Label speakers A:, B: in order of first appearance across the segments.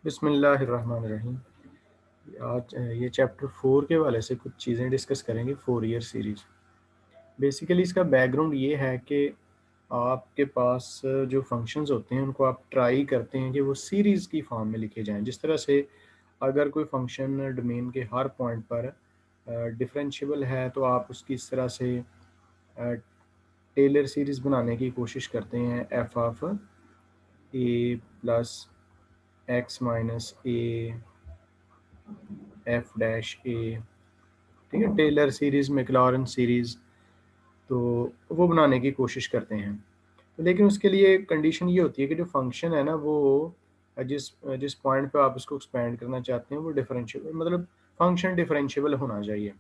A: बिस्मिल्लाहिर्रहमानिर्रहीम। आज ये चैप्टर 4 के हवाले से कुछ चीज़ें डिस्कस करेंगे। फोरियर सीरीज़ बेसिकली इसका बैकग्राउंड ये है कि आपके पास जो फंक्शंस होते हैं उनको आप ट्राई करते हैं कि वो सीरीज़ की फॉर्म में लिखे जाएं। जिस तरह से अगर कोई फंक्शन डोमेन के हर पॉइंट पर डिफरेंशिएबल है तो आप उसकी इस तरह से टेलर सीरीज़ बनाने की कोशिश करते हैं। F of a plus x minus a f dash a, ठीक है, टेलर सीरीज़, मैक्लॉरेन सीरीज़, तो वो बनाने की कोशिश करते हैं। लेकिन उसके लिए कंडीशन ये होती है कि जो फंक्शन है ना वो जिस जिस पॉइंट पे आप उसको एक्सपेंड करना चाहते हैं वो डिफरेंशिएबल, मतलब फंक्शन डिफरेंशिएबल होना चाहिए।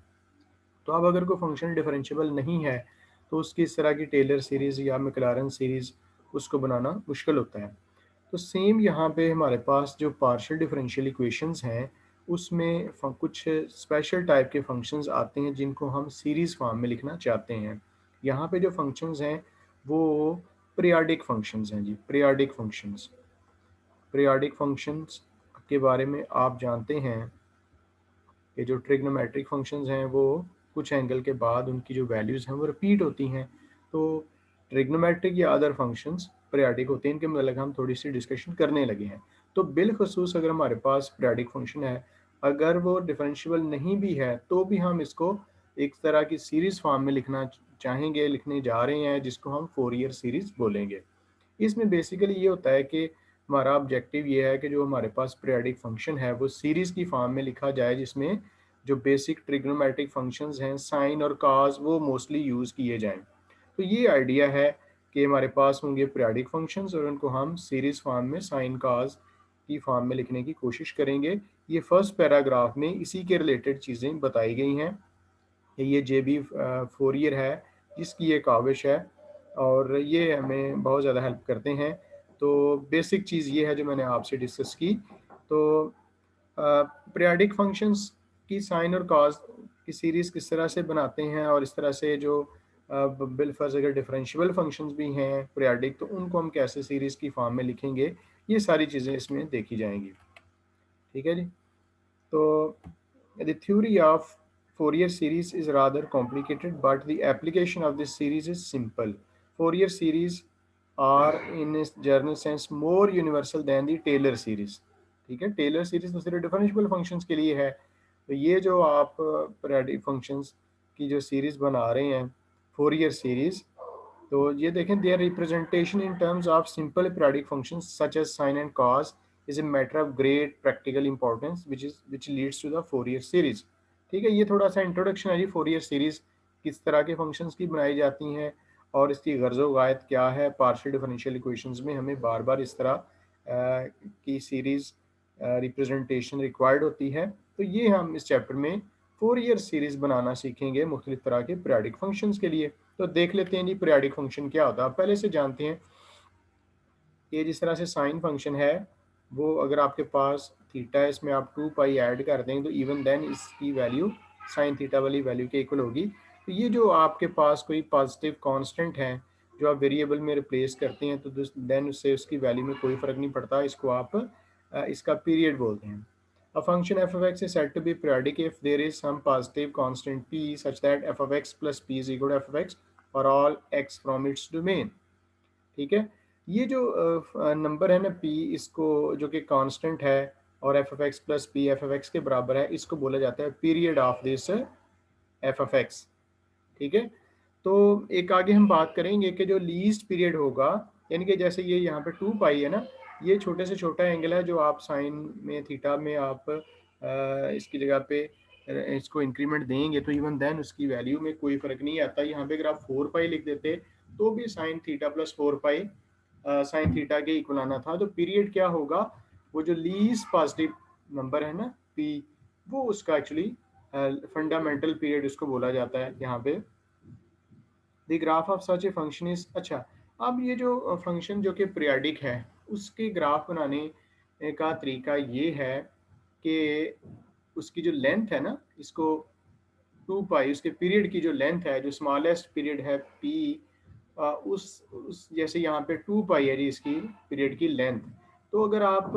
A: तो अब अगर कोई फंक्शन डिफरेंशिएबल नहीं है तो उसकी इस तरह की टेलर सीरीज़ या मैक्लॉरेन सीरीज़ उसको बनाना मुश्किल होता है। तो सेम यहाँ पे हमारे पास जो पार्शियल डिफरेंशियल इक्वेशंस हैं उसमें कुछ स्पेशल टाइप के फंक्शंस आते हैं जिनको हम सीरीज़ फॉर्म में लिखना चाहते हैं। यहाँ पे जो फंक्शंस हैं वो पीरियाडिक फंक्शंस हैं जी। पीरियाडिक फंक्शंस के बारे में आप जानते हैं कि जो ट्रिग्नोमेट्रिक फंक्शंस हैं वो कुछ एंगल के बाद उनकी जो वैल्यूज़ हैं वो रिपीट होती हैं। तो ट्रिग्नोमेट्रिक या अदर फंक्शंस पीरियाडिक होते हैं, इनके मतलब हम थोड़ी सी डिस्कशन करने लगे हैं। तो बिलखसूस अगर हमारे पास पीरियाडिक फंक्शन है, अगर वो डिफरेंशिएबल नहीं भी है तो भी हम इसको एक तरह की सीरीज़ फॉर्म में लिखना चाहेंगे, लिखने जा रहे हैं, जिसको हम फोरियर सीरीज़ बोलेंगे। इसमें बेसिकली ये होता है कि हमारा ऑब्जेक्टिव ये है कि जो हमारे पास पीरियाडिक फंक्शन है वो सीरीज़ की फॉर्म में लिखा जाए, जिसमें जो बेसिक ट्रिग्नोमेट्रिक फंक्शंस हैं साइन और कॉस वो मोस्टली यूज़ किए जाएं। तो ये आइडिया है कि हमारे पास होंगे पीरियाडिक फंक्शंस और उनको हम सीरीज़ फॉर्म में साइन कॉस की फॉर्म में लिखने की कोशिश करेंगे। ये फर्स्ट पैराग्राफ में इसी के रिलेटेड चीज़ें बताई गई हैं। ये जेबी फोरियर है जिसकी ये काविश है और ये हमें बहुत ज़्यादा हेल्प करते हैं। तो बेसिक चीज़ ये है जो मैंने आपसे डिस्कस की। तो पीरियाडिक फंक्शंस की साइन और कॉस की सीरीज़ किस तरह से बनाते हैं और इस तरह से जो बिलफर्ज अगर डिफरेंशिएबल फंक्शंस भी हैं पीरियाडिक तो उनको हम कैसे सीरीज़ की फॉर्म में लिखेंगे, ये सारी चीज़ें इसमें देखी जाएंगी। ठीक है जी। तो the theory of Fourier series is rather complicated, but the application of this series is simple. Fourier series are in a general sense more universal than the Taylor series. ठीक है, टेलर सीरीज तो सिर्फ differentiable functions के लिए है। तो ये जो आप पीरियोडिक फंक्शंस की जो सीरीज बना रहे हैं फोरियर सीरीज, तो ये देखें their representation in terms of simple periodic functions such as sine and cos is a matter of great practical importance which leads to the Fourier series। ठीक है, ये थोड़ा सा इंट्रोडक्शन है जी। फोरियर सीरीज किस तरह के फंक्शंस की बनाई जाती हैं और इसकी गर्ज़ो गायत क्या है। पार्शियल डिफरेंशियल इक्वेशंस में हमें बार बार इस तरह की सीरीज रिप्रेजेंटेशन रिक्वायर्ड होती है। तो ये हम इस चैप्टर में फोरियर सीरीज बनाना सीखेंगे मुख्तलिफ तरह के पीरियोडिक फंक्शंस के लिए। तो देख लेते हैं जी पीरियोडिक फंक्शन क्या होता है। आप पहले से जानते हैं कि जिस तरह से साइन फंक्शन है वो अगर आपके पास थीटा है इसमें आप 2 पाई ऐड कर दें तो इवन देन इसकी वैल्यू साइन थीटा वाली वैल्यू के इक्वल होगी। तो ये जो आपके पास कोई पॉजिटिव कांस्टेंट है जो आप वेरिएबल में रिप्लेस करते हैं तो देन उससे उसकी वैल्यू में कोई फ़र्क नहीं पड़ता। इसको आप इसका पीरियड बोलते हैं। A function f of x is said to be periodic if there is some positive constant p such that f of x plus p is equal to f of x for all x from its domain। ठीक है, ये जो number है ना p, इसको जो कि constant है और F f x plus P F f x के बराबर है, इसको बोला जाता है period of this F f x. ठीक है, तो एक आगे हम बात करेंगे कि जो लीस्ट पीरियड होगा, यानी कि जैसे ये यहाँ पे 2 पाई है ना, ये छोटे से छोटा एंगल है जो आप साइन में थीटा में आप इसकी जगह पे इसको इंक्रीमेंट देंगे तो इवन देन उसकी वैल्यू में कोई फ़र्क नहीं आता। यहाँ पे अगर आप 4 पाई लिख देते तो भी sine theta plus 4 pi sine theta के इक्वल आना था। तो पीरियड क्या होगा, वो जो लीस्ट पॉजिटिव नंबर है ना पी, वो उसका एक्चुअली फंडामेंटल पीरियड उसको बोला जाता है यहाँ पे। The graph of such a function is, अच्छा, अब ये जो फंक्शन जो कि पीरियाडिक है उसके ग्राफ बनाने का तरीका ये है कि उसकी जो लेंथ है ना, इसको 2 पाई उसके पीरियड की जो लेंथ है, जो स्मॉलेस्ट पीरियड है पी, उस जैसे यहाँ पे 2 पाई है जी इसकी पीरियड की लेंथ। तो अगर आप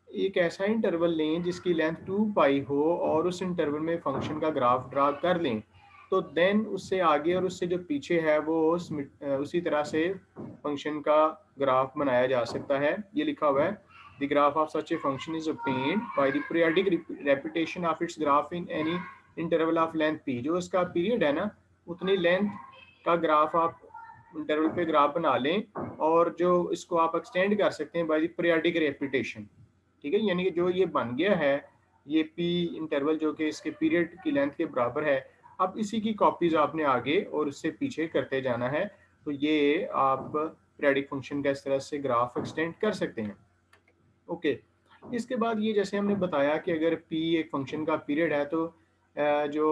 A: एक ऐसा इंटरवल लें जिसकी लेंथ 2 पाई हो और उस इंटरवल में फंक्शन का ग्राफ ड्रा कर लें, तो देन उससे आगे और उससे जो पीछे है वो उसी तरह से फंक्शन का ग्राफ बनाया जा सकता है। ये लिखा हुआ है, the graph of such a function is obtained by the periodic repetition of its graph in any interval of length P. जो इसका पीरियड है ना, उतनी लेंथ का ग्राफ आप इंटरवल पे ग्राफ बना लें, और जो इसको आप एक्सटेंड कर सकते हैं बाय द पीरियोडिक रेपिटेशन। ठीक है, यानी कि जो ये बन गया है, ये पी इंटरवल जो कि इसके पीरियड की लेंथ के बराबर है, अब इसी की कॉपीज आपने आगे और उससे पीछे करते जाना है। तो ये आप पीरियडिक फंक्शन का इस तरह से ग्राफ एक्सटेंड कर सकते हैं। ओके, इसके बाद ये जैसे हमने बताया कि अगर पी एक फंक्शन का पीरियड है, तो जो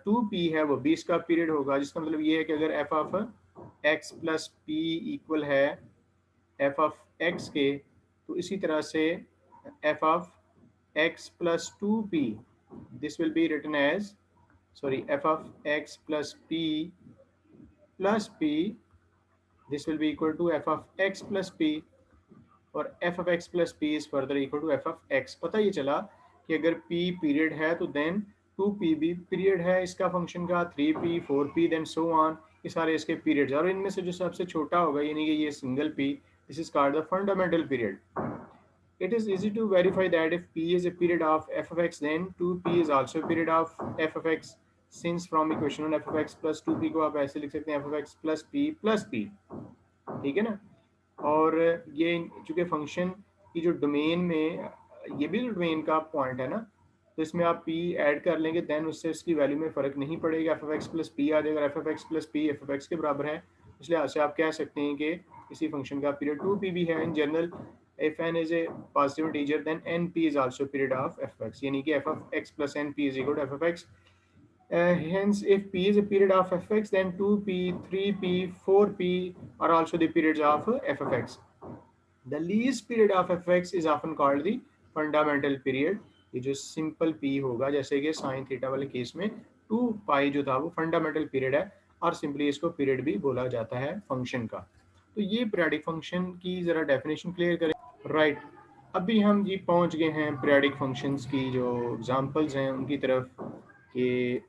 A: 2p है वो भी इसका पीरियड होगा, जिसका मतलब ये है कि अगर F of x plus P equal है एफ ऑफ एक्स के, तो इसी तरह से F of x plus 2p, this will be written as, sorry, f of x plus p plus p, this will be equal to f of x plus p, और f of x plus p is further equal to f of x। पता ये चला कि अगर p period है तो then 2p भी period है इसका फंक्शन का, 3p 4p then so on, ये सारे इसके पीरियड्स। और इनमें से जो सबसे छोटा होगा यानी कि ये single p, this is called the fundamental period. It is easy to verify that if p is a period of f of x, then 2p is also a period of f of x, since from equation 1 f of x plus 2p को आप ऐसे लिख सकते हैं f of x plus p। ठीक है ना। और ये चूंकि फंक्शन की जो डोमेन में, ये भी डोमेन का पॉइंट है ना, तो इसमें आप p ऐड कर लेंगे, देन उससे उसकी वैल्यू में फ़र्क नहीं पड़ेगा, f of x plus p आ जाएगा। f of x plus p f of x के बराबर है, इसलिए ऐसे आप कह सकते हैं कि इसी फंक्शन का पीरियड 2p भी है। In general if n is a positive integer then np is also period of f of x, यानी कि f of x plus np is equal to f of x. Hence if p is a period of f of x, then 2p 3p 4p are also the periods of f of x. The least period of f of x is often called the fundamental period। ये जो simple p होगा, जैसे कि sine theta वाले case में 2 पाई जो था वो फंडामेंटल पीरियड है, और सिंपली इसको पीरियड भी बोला जाता है फंक्शन का। तो ये पीरियडिक फंक्शन की ज़रा डेफिनेशन क्लियर करें। राइट, अभी हम जी पहुंच गए हैं पीरियडिक फंक्शंस की जो एग्जांपल्स हैं उनकी तरफ, कि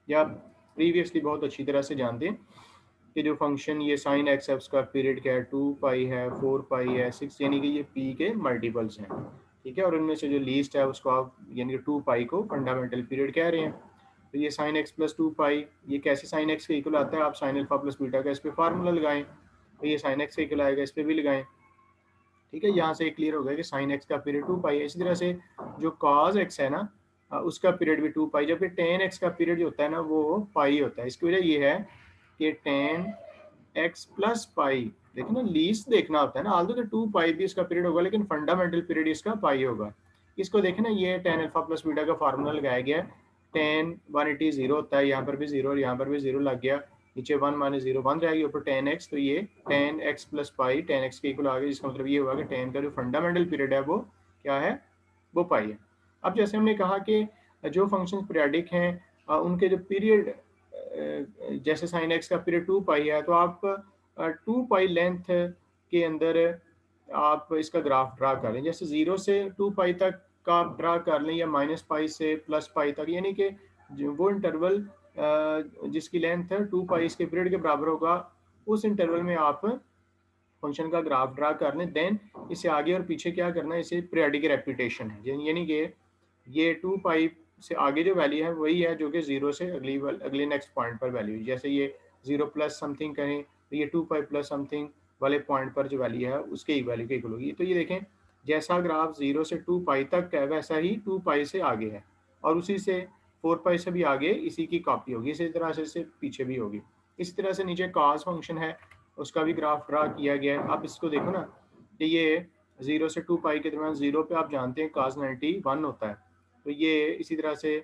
A: या प्रीवियसली बहुत अच्छी तरह से जानते हैं कि जो फंक्शन ये साइन एक्स है उसका पीरियड क्या है, 2 पाई है, 4 पाई है, 6, यानी कि ये पी के मल्टीपल्स हैं। ठीक है, और उनमें से जो लीस्ट है उसको आप यानी कि 2 पाई को फंडामेंटल पीरियड कह रहे हैं। तो ये साइन एक्स प्लस 2 पाई, ये कैसे साइन एक्स के इक्वल आता है, आप साइन अल्फा प्लस बीटा का इस पर फार्मूला लगाएं, तो ये साइन एक्स के इक्वल आएगा, इस पर भी लगाएं। ठीक है, यहाँ से क्लियर हो गया कि साइन एक्स का पीरियड 2 पाई है। इसी तरह से जो कॉज एक्स है ना, उसका पीरियड भी 2 पाई, जबकि टेन एक्स का पीरियड जो होता है ना वो पाई होता है। इसकी वजह ये है कि टेन एक्स प्लस पाई, देखो ना लीस्ट देखना होता है ना, आल्दो कि 2 पाई भी इसका पीरियड होगा लेकिन फंडामेंटल पीरियड इसका पाई होगा। इसको देखें ना, ये टेन अल्फा प्लस बीटा का फार्मूला लगाया गया है, टेन 180 जीरो होता है, यहाँ पर भी जीरो और यहाँ पर भी जीरो लग गया, नीचे 1 माइनस जीरो 1 रहेगी, ऊपर टेन एक्स, तो ये ten x plus pi ten x के इक्वल आ गया, जिसका मतलब ये हुआ कि टेन का जो फंडामेंटल पीरियड है वो क्या है, वो पाई है। अब जैसे हमने कहा कि जो फंक्शन पीरियडिक हैं उनके जो पीरियड, जैसे साइन एक्स का पीरियड 2 पाई है, तो आप 2 पाई लेंथ के अंदर आप इसका ग्राफ ड्रा कर लें, जैसे 0 से 2 पाई तक का आप ड्रा कर लें, या -पाई से +पाई तक, यानी कि वो इंटरवल जिसकी लेंथ है 2 पाई इसके पीरियड के बराबर होगा, उस इंटरवल में आप फंक्शन का ग्राफ ड्रा कर लें। देन इसे आगे और पीछे क्या करना है, इसे पीरियडिक रेपिटेशन है, यानी कि ये 2 पाई से आगे जो वैल्यू है वही है जो कि 0 से अगले नेक्स्ट पॉइंट पर वैल्यू, जैसे ये 0 प्लस समथिंग करें तो ये 2 पाई प्लस समथिंग वाले पॉइंट पर जो वैल्यू है उसके वैल्यू के इक्वल होगी। तो ये देखें, जैसा ग्राफ 0 से 2 पाई तक है वैसा ही 2 पाई से आगे है, और उसी से 4 पाई से भी आगे इसी की कॉपी होगी, इसी तरह से इससे पीछे भी होगी। इसी तरह से नीचे कॉस फंक्शन है, उसका भी ग्राफ ड्रा किया गया है। आप इसको देखो ना कि ये 0 से 2 पाई के दरमियान, 0 पे आप जानते हैं cos 91 होता है, तो ये इसी तरह से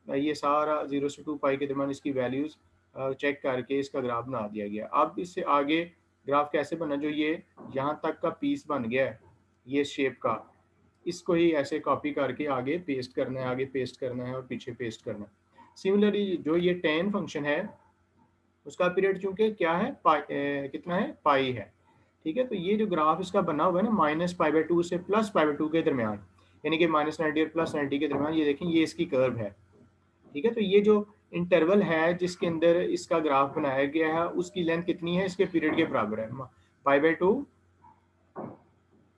A: ये सारा 0 से 2 पाई के दरमियान इसकी वैल्यूज़ चेक करके इसका ग्राफ बना दिया गया। अब इससे आगे ग्राफ कैसे बना, जो ये यहाँ तक का पीस बन गया है ये शेप का, इसको ही ऐसे कॉपी करके आगे पेस्ट करना है, आगे पेस्ट करना है और पीछे पेस्ट करना है। सिमिलरली जो ये tan फंक्शन है उसका पीरियड चूंकि क्या है, कितना है, पाई है। ठीक है। तो ये जो ग्राफ इसका बना हुआ है ना -π/2 से +π/2 के दरमियान, यानी कि -90 और +90 के दरमियान, ये देखें ये इसकी कर्व है। ठीक है। तो ये जो इंटरवल है जिसके अंदर इसका ग्राफ बनाया गया है उसकी लेंथ कितनी है, इसके पीरियड के बराबर है, π/2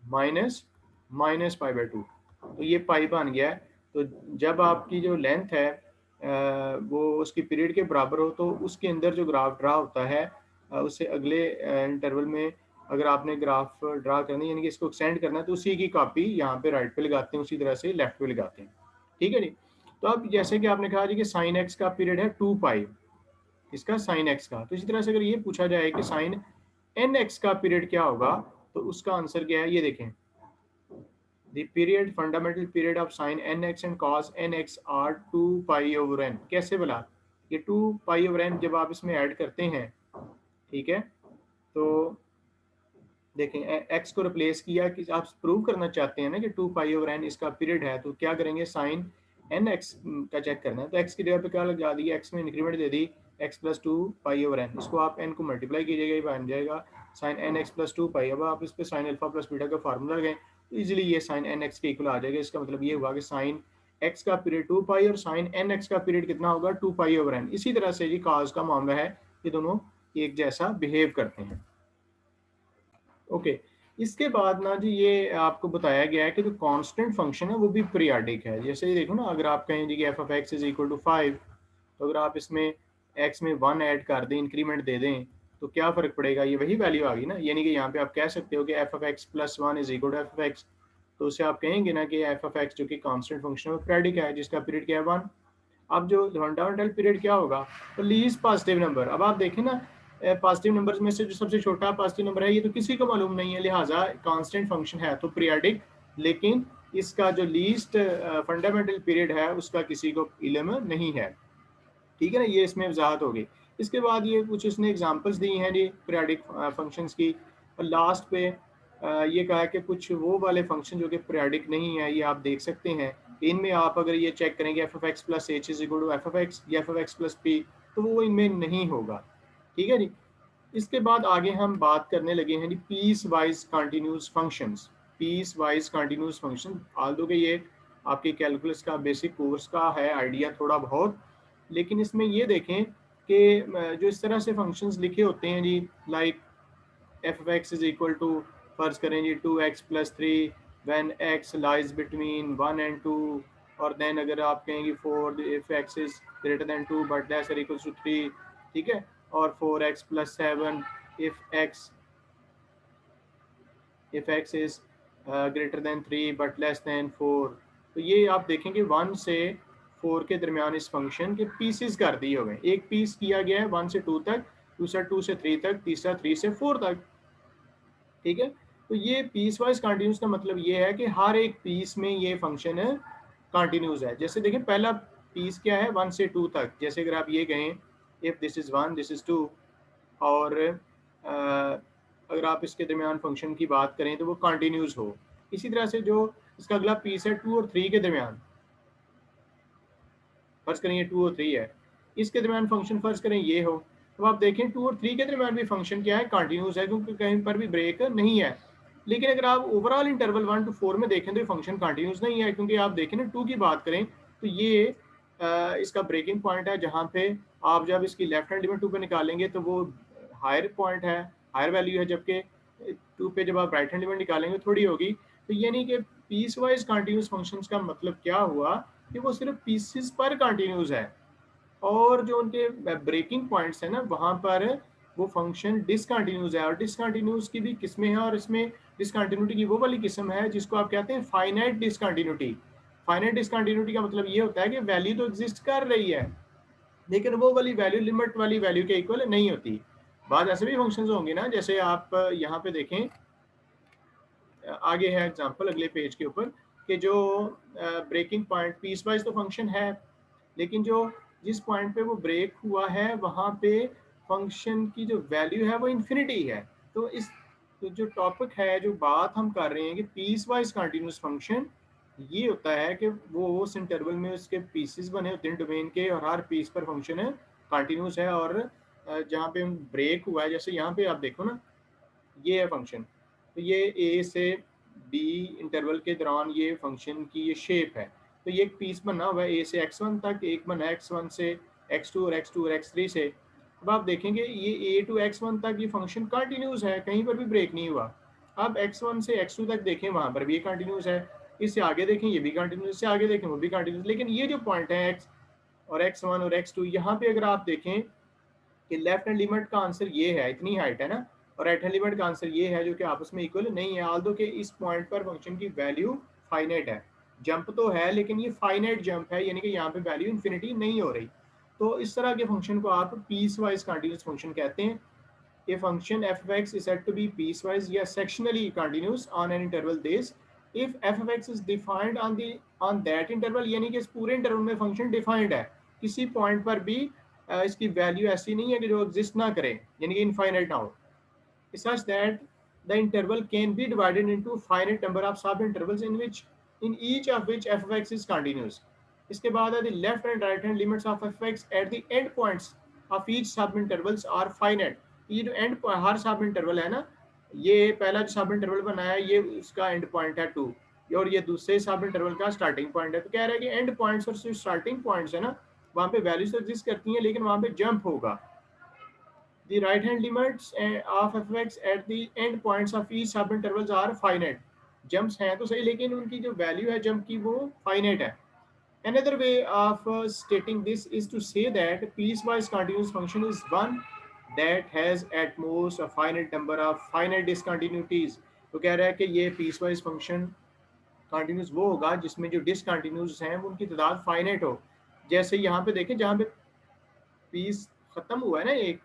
A: माइनस -π/2। तो ये पाई बन गया है। तो जब आपकी जो लेंथ है वो उसकी पीरियड के बराबर हो तो उसके अंदर जो ग्राफ ड्रा होता है उससे अगले इंटरवल में अगर आपने ग्राफ ड्रा करना है यानी कि इसको एक्सटेंड करना है तो उसी की कॉपी यहाँ पे राइट पे लगाते हैं, उसी तरह से लेफ्ट पे लगाते हैं। ठीक है जी। तो अब जैसे कि आपने कहा जी कि साइन एक्स का पीरियड है 2π, इसका साइन एक्स का, तो इसी तरह से अगर ये पूछा जाए कि साइन एन एक्स का पीरियड क्या होगा तो उसका आंसर क्या है, ये देखें, the period fundamental period of sin nx and cos nx are 2π/n। कैसे बोला, ये 2π/n जब आप इसमें ऐड करते हैं, ठीक है, तो देखें x को रिप्लेस किया कि आप प्रूव करना चाहते हैं ना कि 2π/n इसका पीरियड है, तो क्या करेंगे, साइन nx का चेक करना है, तो x की जगह पे क्या लगा दी, x में इंक्रीमेंट दे दी x + 2π/n, इसको आप n को मल्टीप्लाई कीजिएगा, ये बन जाएगा साइन nx + 2π। अब आप इस पे साइन अल्फा प्लस बीटा का फार्मूला लगाएं तो इजीली ये साइन nx के इक्वल आ जाएगा। इसका मतलब ये हुआ कि साइन x का पीरियड 2π और साइन nx का पीरियड कितना होगा, 2π/n। इसी तरह से ये cos का मामला है, ये दोनों एक जैसा बिहेव करते हैं। ओके। इसके बाद ना जी ये आपको बताया गया है कि जो कांस्टेंट फंक्शन है वो भी पीरियाडिक है। जैसे ये देखो ना, अगर आप कहें जी कि f(x) = 5, तो अगर आप इसमें x में 1 ऐड कर दें, इंक्रीमेंट दे दें, तो क्या फ़र्क पड़ेगा, ये वही वैल्यू आ गई ना। यानी कि यहाँ पे आप कह सकते हो कि f(x + 1) = f(x), तो उससे आप कहेंगे ना कि f(x) जो कि कांस्टेंट फंक्शन है वो पीरियाडिक है, जिसका पीरियड क्या है, 1। अब जो फंडामेंटल पीरियड क्या होगा, तो लीस्ट पॉजिटिव नंबर। अब आप देखें ना, पॉजिटिव नंबर्स में से जो सबसे छोटा पॉजिटिव नंबर है ये तो किसी को मालूम नहीं है, लिहाजा कांस्टेंट फंक्शन है तो पीरियाडिक, लेकिन इसका जो लीस्ट फंडामेंटल पीरियड है उसका किसी को इल्म नहीं है। ठीक है ना, ये इसमें वजाहत होगी। इसके बाद ये कुछ इसने एग्जांपल्स दी हैं जी पीरियाडिक फंक्शंस की, और लास्ट पे ये कहा है कि कुछ वो वाले फंक्शन जो कि पीरियाडिक नहीं है, ये आप देख सकते हैं। इनमें आप अगर ये चेक करेंगे f(x + h) = f(x) या f(x + p), तो वो इनमें नहीं होगा। ठीक है जी। इसके बाद आगे हम बात करने लगे हैं जी piecewise continuous functions. Piecewise continuous function, although कि ये आपके कैलकुलस का बेसिक कोर्स का है आइडिया थोड़ा बहुत, लेकिन इसमें ये देखें कि जो इस तरह से फंक्शंस लिखे होते हैं जी, लाइक f(x) = फर्ज करें जी 2x + 3 when x lies between 1 and 2, और देन अगर आप कहेंगे 4 if x is greater than 2 but less or equals to 3, ठीक है, और 4x + 7 if x is greater than 3 but less than 4। तो ये आप देखेंगे 1 से 4 के दरमियान इस फंक्शन के पीसेस कर दिए हुए हैं। एक पीस किया गया है 1 से 2 तक, दूसरा 2 से 3 तक, तीसरा 3 से 4 तक। ठीक है। तो ये पीस वाइज कंटिन्यूस का मतलब ये है कि हर एक पीस में ये फंक्शन कंटिन्यूस है। जैसे देखें पहला पीस क्या है 1 से 2 तक, जैसे अगर आप ये कहें if this is 1 this is 2, और अगर आप इसके दरमियान फंक्शन की बात करें तो वो कंटिन्यूस हो। इसी तरह से जो इसका अगला पीस है 2 और 3 के दरमियान, फर्ज करें ये 2 और 3 है, इसके दरमियान फंक्शन फर्ज करें ये हो, तो आप देखें 2 और 3 के दरमियान भी फंक्शन क्या है, कंटिन्यूस है, क्योंकि कहीं पर भी ब्रेक नहीं है। लेकिन अगर आप ओवरऑल इंटरवल 1 to 4 में देखें तो ये फंक्शन कंटिन्यूस नहीं है, क्योंकि आप देखें ना 2 की बात करें तो ये इसका ब्रेकिंग पॉइंट है, जहाँ पे आप जब इसकी लेफ्ट हैंड लिमिट 2 पे निकालेंगे तो वो हायर पॉइंट है, हायर वैल्यू है, जबकि 2 पे जब आप राइट हैंड लिमिट निकालेंगे थोड़ी होगी। तो यानी कि पीस वाइज कंटिन्यूस फंक्शंस का मतलब क्या हुआ कि वो सिर्फ पीसेस पर कंटिन्यूस है, और जो उनके ब्रेकिंग पॉइंट्स हैं ना वहाँ पर वो फंक्शन डिसकंटिन्यूस है। और डिसकंटिन्यूस की भी किस्में हैं, और इसमें डिसकंटिन्यूटी की वो वाली किस्म है जिसको आप कहते हैं फाइनाइट डिसकंटिन्यूटी। फाइनाइट डिसकंटिन्यूटी का मतलब ये होता है कि वैल्यू तो एग्जिस्ट कर रही है, लेकिन वो वाली वैल्यू लिमिट वाली वैल्यू के इक्वल नहीं होती। बाद ऐसे भी फंक्शंस होंगे ना, जैसे आप यहाँ पे देखें, आगे है एग्जांपल अगले पेज के ऊपर, कि जो ब्रेकिंग पॉइंट पीस वाइज तो फंक्शन है, लेकिन जो जिस पॉइंट पे वो ब्रेक हुआ है वहाँ पे फंक्शन की जो वैल्यू है वो इन्फिनिटी है। तो इस तो जो टॉपिक है, जो बात हम कर रहे हैं कि पीस वाइज कंटिन्यूस फंक्शन, ये होता है कि वो उस इंटरवल में उसके पीसेस बने होते हैं डोमेन के, और हर पीस पर फंक्शन है कंटिन्यूस है। और जहाँ पे ब्रेक हुआ है, जैसे यहाँ पे आप देखो ना, ये है फंक्शन। तो ये ए से बी इंटरवल के दौरान ये फंक्शन की ये शेप है। तो ये एक पीस बना हुआ है ए से x1 तक, एक बना है x1 से x2 और x2 और x3 से। अब आप देखेंगे ये ए टू x1 तक ये फंक्शन कंटिन्यूस है, कहीं पर भी ब्रेक नहीं हुआ। अब x1 से x2 तक देखें, वहाँ पर भी ये कंटिन्यूस है। इससे आगे देखें ये भी कंटिन्यूस, इससे आगे देखें वो भी कंटिन्यूस। लेकिन ये जो पॉइंट है x और x1 और x2, यहाँ पे अगर आप देखें कि लेफ्ट हैंड लिमिट का आंसर ये है, इतनी हाइट है ना, और राइट हैंड लिमिट का आंसर ये है, जो कि आपस में इक्वल नहीं है। आल्दो के इस पॉइंट पर फंक्शन की वैल्यू फाइनाइट है, जंप तो है लेकिन ये फाइनाइट जंप है, यानी कि यहाँ पे वैल्यू इन्फिनिटी नहीं हो रही। तो इस तरह के फंक्शन को आप पीस वाइज कंटिन्यूस फंक्शन कहते हैं। A function f of x is said to be piecewise या sectionally continuous on an interval this if f of x is defined on that interval, यानी कि इस पूरे इंटरवल में फंक्शन डिफाइंड है, किसी पॉइंट पर भी इसकी वैल्यू ऐसी नहीं है कि जो एग्जिस्ट ना करे, यानी कि इनफाइनाइट ना हो, such that the interval can be divided into finite number of sub intervals in each of which f of x is continuous. इसके बाद है the left and right hand limits of f of x at the end points of each sub intervals are finite. ये जो and हर सब interval है ना, ये पहला जो सब इंटरवल बनाया है ये उसका एंड पॉइंट है 2, और ये दूसरे सब इंटरवल का स्टार्टिंग पॉइंट है। तो कह रहा है कि एंड पॉइंट्स और स्टार्टिंग पॉइंट्स है ना, वहाँ पे वैल्यूज एग्जिस्ट करती हैं लेकिन वहाँ पे जंप होगा। The right hand limits of f of x at the end points of each subintervals are finite. Jumps हैं तो सही, लेकिन उनकी जो वैल्यू है जंप की वो finite है। Another way of stating this is to say that piecewise continuous function is one that has at most a finite number of finite discontinuities. तो कह रहा है कि ये piecewise function continuous वो होगा जिसमें जो discontinuous हैं उनकी तादाद finite हो। जैसे यहाँ पे देखें, जहाँ पे पीस खत्म हुआ है ना एक,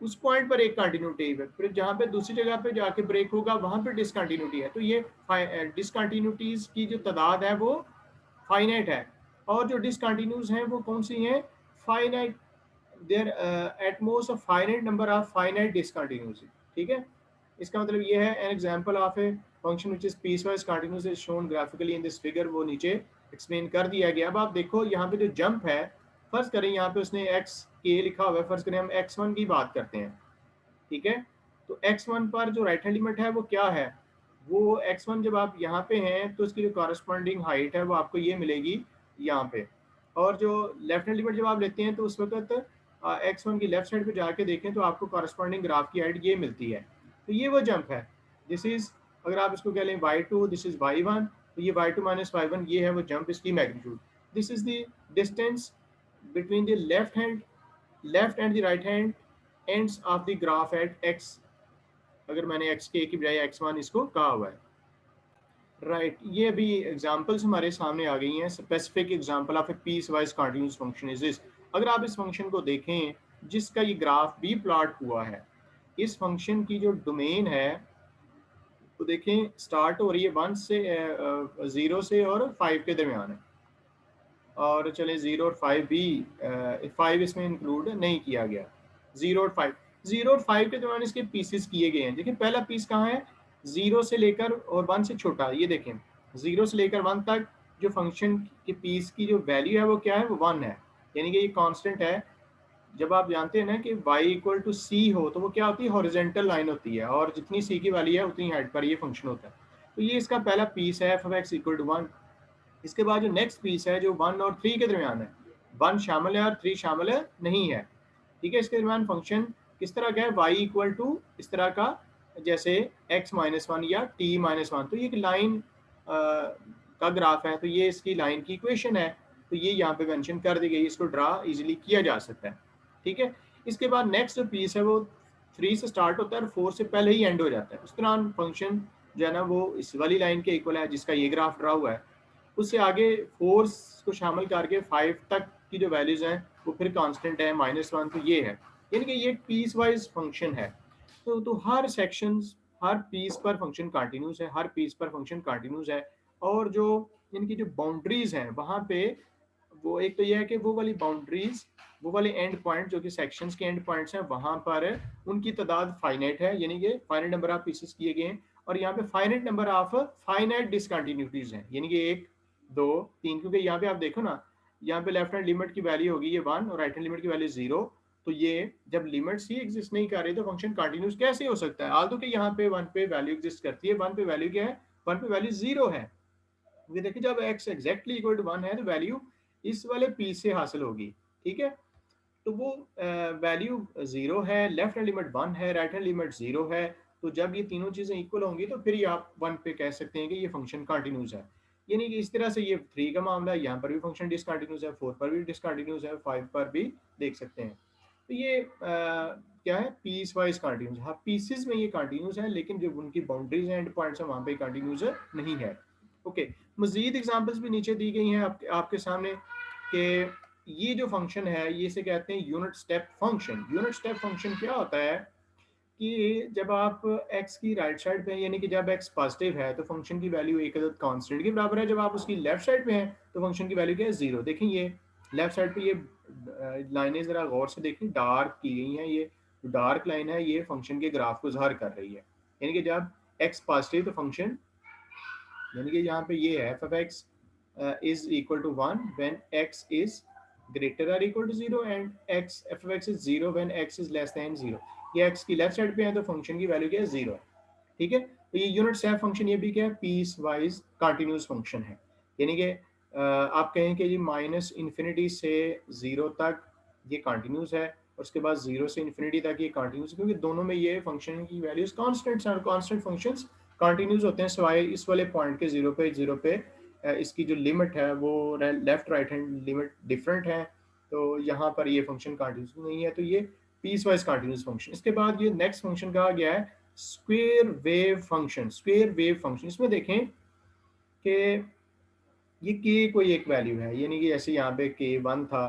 A: उस पॉइंट पर एक कंटिन्यूटी है, फिर जहाँ पे दूसरी जगह पे जाके ब्रेक होगा वहां पे डिसकंटिन्यूटी है। तो ये डिसकंटिन्यूटीज की जो तादाद है वो फाइनाइट है, और जो डिसकंटिन्यूज हैं वो कौन सी हैं, finite, there at most a finite number of finite discontinuities. ठीक है, इसका मतलब ये है an example of a function which is piecewise continuous is shown graphically in this figure, वो नीचे एक्सप्लेन कर दिया गया। अब आप देखो यहाँ पे जो जंप है, फर्ज करें यहाँ पे उसने एक्स के लिखा हुआ है, फर्ज करें हम x1 की बात करते हैं। ठीक है, तो x1 पर जो राइट हैंड लिमिट है वो क्या है, वो x1 जब आप यहाँ पे हैं तो उसकी जो कॉरस्पॉन्डिंग हाइट है वो आपको ये मिलेगी यहाँ पे, और जो लेफ्ट हैंड लिमिट जब आप लेते हैं तो उस वक्त x1 की लेफ्ट साइड पे जाके देखें तो आपको कॉरस्पॉन्डिंग ग्राफ की हाइट ये मिलती है। तो ये वो जंप है। दिस इज, अगर आप इसको कह लें y2, दिस इज y1, तो ये y2 माइनस y1 ये है वो जंप, इसकी magnitude. This is the distance between the left and the right hand ends of the graph at x, अगर मैंने x के की बजाय x1 इसको कहा हुआ है। राइट, ये अभी एग्जांपल्स हमारे सामने आ गई हैं। Specific example of a piecewise continuous function is this. अगर आप इस फंक्शन को देखें जिसका ये ग्राफ भी प्लॉट हुआ है, इस फंक्शन की जो डोमेन है तो देखें स्टार्ट हो रही है 1 से 0 से और 5 के दरमियान है, और चले 0 और 5 भी 5 इसमें इंक्लूड नहीं किया गया। 0 और 5 के दौरान इसके पीसेस किए गए हैं। देखिए पहला पीस कहाँ है, 0 से लेकर और 1 से छोटा, ये देखें 0 से लेकर 1 तक जो फंक्शन के पीस की जो वैल्यू है वो क्या है, वो 1 है, यानी कि ये कांस्टेंट है। जब आप जानते हैं ना कि y इक्वल टू सी हो तो वो क्या होती है, हॉरिजॉन्टल लाइन होती है, और जितनी सी की वैल्यू है उतनी हाइट पर ये फंक्शन होता है। तो ये इसका पहला पीस है, f of x equal to 1। इसके बाद जो नेक्स्ट पीस है जो 1 और 3 के दरमियान है, 1 शामिल है और 3 शामिल है नहीं है। ठीक है, इसके दरमियान फंक्शन किस तरह का है, y इक्वल टू इस तरह का, जैसे x माइनस 1 या t माइनस 1। तो ये एक लाइन का ग्राफ है, तो ये इसकी लाइन की इक्वेशन है, तो ये यहाँ पे मेंशन कर दी गई, इसको ड्रा इजीली किया जा सकता है। ठीक है, इसके बाद नेक्स्ट पीस है वो 3 से स्टार्ट होता है और 4 से पहले ही एंड हो जाता है। उस दौरान फंक्शन जो है ना वो इस वाली लाइन के इक्वल है जिसका ये ग्राफ ड्रा हुआ है। उससे आगे 4 को शामिल करके 5 तक की जो वैल्यूज हैं वो फिर कांस्टेंट है, -1, तो ये है, यानी कि ये पीस वाइज फंक्शन है। तो हर सेक्शंस, हर पीस पर फंक्शन कंटिन्यूस है, हर पीस पर फंक्शन कंटिन्यूस है, और जो इनकी जो बाउंड्रीज हैं वहाँ पे वो एक तो ये है कि वो वाली बाउंड्रीज, वो वाले एंड पॉइंट जो कि सेक्शंस के एंड पॉइंट्स हैं वहाँ पर उनकी तादाद फाइनाइट है, यानी कि फाइनाइट नंबर ऑफ पीसेस किए गए हैं, और यहाँ पे finite number of finite discontinuities हैं, यानी कि 1 2 3, क्योंकि यहाँ पे आप देखो ना, यहाँ पे लेफ्ट हैंड लिमिट की वैल्यू होगी ये 1 और राइट हैंड लिमिट की वैल्यू 0, तो ये जब लिमिट्स ही एग्जिस्ट नहीं कर रही तो फंक्शन कंटिन्यूस कैसे हो सकता है? आल्दो कि यहाँ पे 1 पे वैल्यू एग्जिस्ट करती है, 1 पे वैल्यू क्या है? 1 पे वैल्यू 0 है। ये देखिए जब x एग्जैक्टली इक्वल टू 1 है तो वैल्यू इस वाले p से हासिल होगी, ठीक है? तो वो वैल्यू 0 है, लेफ्ट हैंड लिमिट 1 है, राइट हैंड लिमिट 0 है। तो जब ये तीनों चीज़ें इक्वल होंगी तो फिर ये आप 1 पे कह सकते हैं कि ये फंक्शन कंटिन्यूस है। यानी कि इस तरह से ये 3 का मामला है, यहाँ पर भी फंक्शन डिसकंटिन्यूस है, 4 पर भी डिसकंटिन्यूस है, 5 पर भी देख सकते हैं। तो ये क्या है? Piecewise continuous. हाँ, पीसेस में ये कंटिन्यूस है, लेकिन जो उनकी बाउंड्रीज एंड पॉइंट्स हैं वहाँ पे कंटिन्यूस नहीं है। ओके, मजीद एग्जांपल्स भी नीचे दी गई हैं आपके सामने कि ये जो फंक्शन है ये इसे कहते हैं unit step function. Unit step function क्या होता है कि जब आप x की राइट साइड पे हैं, यानी कि जब x पॉजिटिव है तो फंक्शन की वैल्यू एक अदद कांस्टेंट के बराबर है। जब आप उसकी लेफ्ट साइड पे हैं तो फंक्शन की वैल्यू क्या है? 0। देखें ये लेफ्ट साइड पे ये लाइनें ज़रा गौर से देखें, डार्क की गई हैं। ये डार्क लाइन है, ये फंक्शन के ग्राफ को ज़ाहिर कर रही है। यानी कि जब x पॉजिटिव तो फंक्शन, यानी कि यहाँ पे ये है f(x) is equal to 1 when x is greater or equal to 0 and x f(x) is 0 when x is less than 0। ये x की लेफ्ट साइड पे है तो फंक्शन की वैल्यू क्या है? 0 है, ठीक है? तो ये यूनिट स्टेप फंक्शन, ये भी क्या है? पीस वाइज कंटिन्यूस फंक्शन है। यानी कि आप कहें कि जी माइनस इन्फिनिटी से 0 तक ये कंटिन्यूस है और उसके बाद 0 से इन्फिनिटी तक ये कंटिन्यूस है, क्योंकि दोनों में ये फंक्शन की वैल्यूज कांस्टेंट्स हैं और कांस्टेंट फंक्शंस कंटिन्यूस होते हैं सिवाय इस वाले पॉइंट के 0 पे इसकी जो लिमिट है वो left right hand limit different है। तो यहाँ पर ये फंक्शन कंटिन्यूस नहीं है, तो ये पीस वाइज कंटिन्यूस फंक्शन। इसके बाद ये नेक्स्ट फंक्शन कहा गया है square wave function. Square wave function, इसमें देखें कि ये k कोई एक वैल्यू है, यानी कि जैसे यहाँ पे k 1 था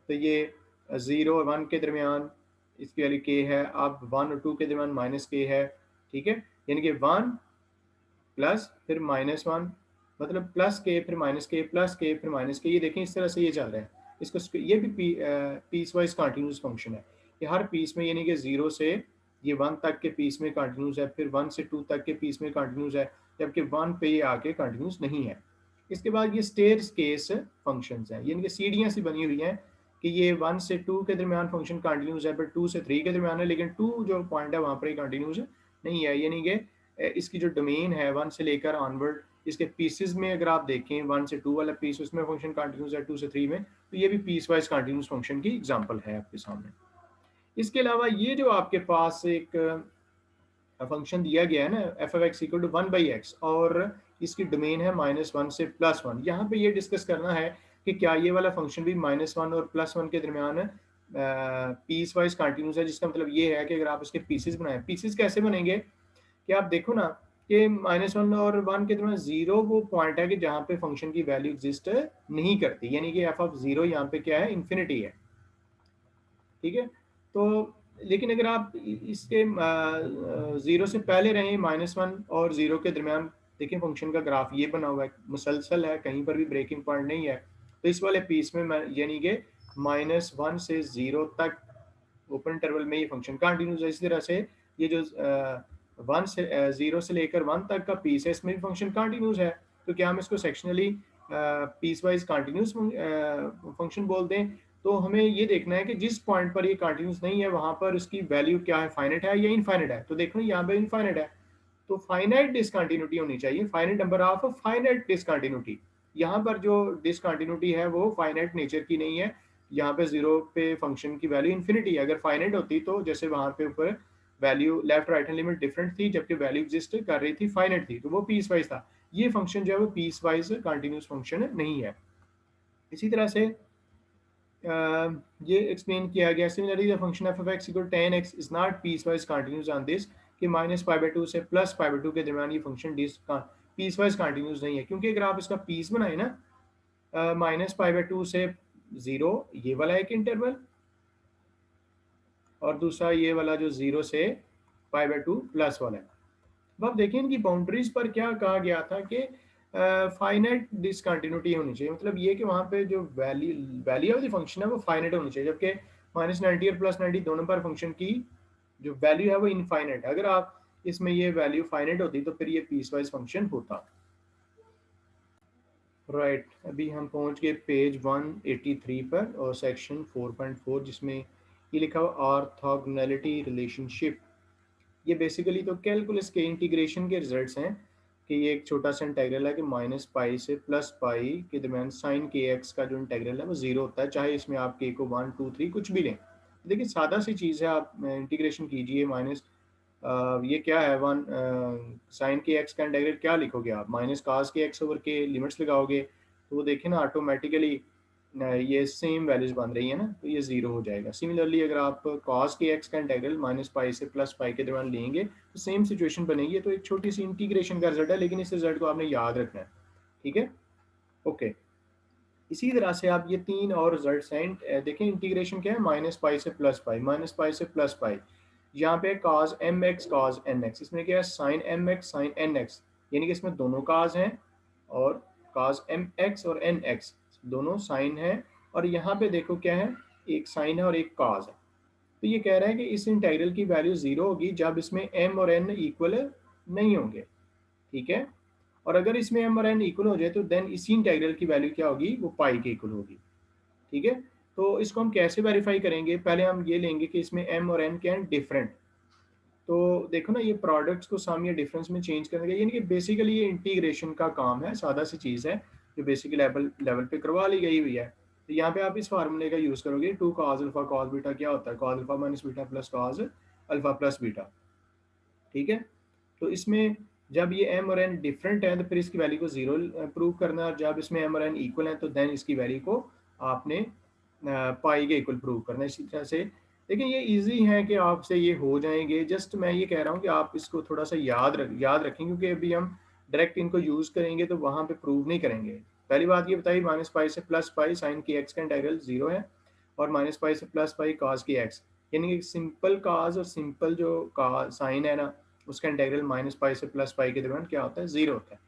A: तो ये 0 और 1 के दरमियान इसकी वैल्यू k है। अब 1 और 2 के दरमियान माइनस k है, ठीक है? यानी कि 1 प्लस फिर -1, मतलब प्लस के फिर माइनस के प्लस के फिर माइनस के। ये देखें इस तरह से ये चल रहा है। इसको ये भी पीस वाइज कंटिन्यूस फंक्शन है। ये हर पीस में, यानी कि 0 से ये 1 तक के पीस में कंटिन्यूस है, फिर 1 से 2 तक के पीस में कंटिन्यूस है, जबकि 1 पे ये आके कंटिन्यूस नहीं है। इसके बाद ये स्टेयर केस फंक्शंस हैं, यानी कि सीढ़ियाँ सी बनी हुई हैं कि ये 1 से 2 के दरमियान फंक्शन कंटिन्यूस है, फिर 2 से 3 के दरमियान है, लेकिन 2 जो पॉइंट है वहाँ पर ही कंटिन्यूस नहीं है। यानी कि इसकी जो डोमेन है 1 से लेकर ऑनवर्ड, इसके पीसेस में अगर आप देखें 1 से 2 वाला पीस, उसमें फंक्शन कंटिन्यूस है, 2 से 3 में, तो ये भी पीस वाइज कंटिन्यूस फंक्शन की एग्जांपल है आपके सामने। इसके अलावा ये जो आपके पास एक फंक्शन दिया गया है ना f(x) इक्वल टू 1/x और इसकी डोमेन है -1 से +1, यहाँ पे ये डिस्कस करना है कि क्या ये वाला फंक्शन भी -1 और +1 के दरमियान पीस वाइज कंटिन्यूस है। जिसका मतलब ये है कि अगर आप इसके पीसेस बनाएं, पीसेस कैसे बनेंगे कि आप देखो ना कि -1 और 1 के दरमियान 0 वो पॉइंट है कि जहाँ पे फंक्शन की वैल्यू एग्जिस्ट नहीं करती, यानी कि f(0) यहाँ पे क्या है? इन्फिनिटी है, ठीक है? तो लेकिन अगर आप इसके 0 से पहले रहें, -1 और 0 के दरमियान देखिए फंक्शन का ग्राफ ये बना हुआ है, मुसलसल है, कहीं पर भी ब्रेकिंग पॉइंट नहीं है। तो इस वाले पीस में यानी कि -1 से 0 तक ओपन इंटरवल में ये फंक्शन कंटिन्यूस है। इसी तरह से ये जो 1 से 0 से लेकर 1 तक का पीस है, इसमें भी फंक्शन कंटिन्यूस है। तो क्या हम इसको sectionally piecewise continuous function बोल दें? तो हमें ये देखना है कि जिस पॉइंट पर ये कंटिन्यूस नहीं है वहां पर उसकी वैल्यू क्या है? फाइनाइट है या इनफाइनाइट है? तो देखो यहाँ पे इनफाइनाइट है, तो फाइनाइट डिसकंटिन्यूटी होनी चाहिए, finite number of finite discontinuity. यहाँ पर जो डिसकंटिन्यूटी है वो फाइनाइट नेचर की नहीं है। यहाँ पे 0 पे फंक्शन की वैल्यू इन्फिनिटी है। अगर फाइनाइट होती तो जैसे वहां पे ऊपर value left right hand limit different थी, जबकि वैल्यू एग्जिस्ट कर रही थी, फाइनाइट थी, तो वो पीस वाइज था। ये फंक्शन जो है वो पीस वाइज कंटिन्यूस फंक्शन नहीं है। इसी तरह से ये एक्सप्लेन किया गया। Similarly the function of x equal tan x is not piecewise continuous on this कि -π/2 से +π/2 के दरमियान ये फंक्शन पीस वाइज कंटिन्यूस नहीं है, क्योंकि अगर आप इसका पीस बनाए ना -π/2 से 0 ये वाला एक इंटरवल और दूसरा ये वाला जो 0 से π/2 प्लस वाला है। अब आप देखें इनकी बाउंड्रीज पर क्या कहा गया था कि फाइनाइट डिसकंटिन्यूटी होनी चाहिए, मतलब ये कि वहाँ पे जो वैल्यू ऑफ द फंक्शन है वो फाइनाइट होनी चाहिए, जबकि -90 और +90 दोनों पर फंक्शन की जो वैल्यू है वो इनफाइनाइट है। अगर आप इसमें ये वैल्यू फाइनाइट होती तो फिर ये पीस वाइज फंक्शन होता। राइट, अभी हम पहुँच गए पेज 183 पर और सेक्शन 4.4, जिसमें ये लिखा हुआ ऑर्थोगोनैलिटी रिलेशनशिप। ये बेसिकली तो कैलकुलस के इंटीग्रेशन के रिजल्ट्स हैं कि ये एक छोटा सा इंटेग्रल है कि माइनस पाई से प्लस पाई के दरमियान साइन के एक्स का जो इंटेग्रल है वो जीरो होता है, चाहे इसमें आप के को 1 2 3 कुछ भी लें। देखिए सादा सी चीज़ है, आप इंटीग्रेशन कीजिए माइनस ये क्या है वन साइन के एक्स का इंटीग्रल क्या लिखोगे आप, माइनस कास के एक्स ओवर के लिमिट्स लगाओगे तो वो देखें ना ऑटोमेटिकली ये सेम वैल्यूज बन रही है ना, तो ये जीरो हो जाएगा। सिमिलरली अगर आप कॉस के एक्स का इंटीग्रल माइनस पाई से प्लस पाई के दरमियान लेंगे तो सेम सिचुएशन बनेगी। तो एक छोटी सी इंटीग्रेशन का रिजल्ट है, लेकिन इस रिजल्ट को आपने याद रखना है। ठीक है, ओके। इसी तरह से आप ये तीन और रिजल्ट हैं, देखें इंटीग्रेशन क्या है, माइनस पाई से प्लस पाई, माइनस पाई से प्लस पाई, यहाँ पे cos m x cos n x, इसमें क्या है sine m x sine n x, यानी कि इसमें दोनों काज हैं और काज एम एक्स और एन एक्स दोनों साइन है। और यहाँ पे देखो क्या है, एक साइन है और एक काज है। तो ये कह रहा है कि इस इंटीग्रल की वैल्यू जीरो होगी जब इसमें एम और एन इक्वल नहीं होंगे। ठीक है, और अगर इसमें एम और एन इक्वल हो जाए तो देन इसी इंटीग्रल की वैल्यू क्या होगी, वो पाई के इक्वल होगी। ठीक है, तो इसको हम कैसे वेरीफाई करेंगे, पहले हम ये लेंगे कि इसमें एम और एन क्या है, डिफरेंट। तो देखो ना ये प्रोडक्ट्स को सम या डिफरेंस में चेंज करने का, यानी कि बेसिकली ये इंटीग्रेशन का काम है, सादा सी चीज़ है जो बेसिक लेवल लेवल पे करवा ली गई हुई है। तो यहाँ पे आप इस फार्मूले का यूज़ करोगे, two cos alpha cos beta क्या होता है, cos alpha minus beta plus cos alpha plus beta. ठीक है, तो इसमें जब ये एम और एन डिफरेंट है तो फिर इसकी वैल्यू को जीरो प्रूव करना है, और जब इसमें एम और एन इक्वल है तो देन इसकी वैल्यू को आपने पाई के इक्वल प्रूव करना है। इसी तरह से लेकिन ये इजी है कि आपसे ये हो जाएंगे, जस्ट मैं ये कह रहा हूँ कि आप इसको थोड़ा सा याद रखें, क्योंकि अभी हम डायरेक्ट इनको यूज़ करेंगे तो वहाँ पे प्रूव नहीं करेंगे। पहली बात ये बताइए, माइनस पाई से प्लस पाई साइन की एक्स का इंटीग्रल जीरो है, और माइनस पाई से प्लस पाई काज की एक्स, यानी कि सिंपल काज और सिंपल जो का साइन है ना, उसका इंटीग्रल माइनस पाई से प्लस पाई के दरमियान क्या होता है, जीरो होता है।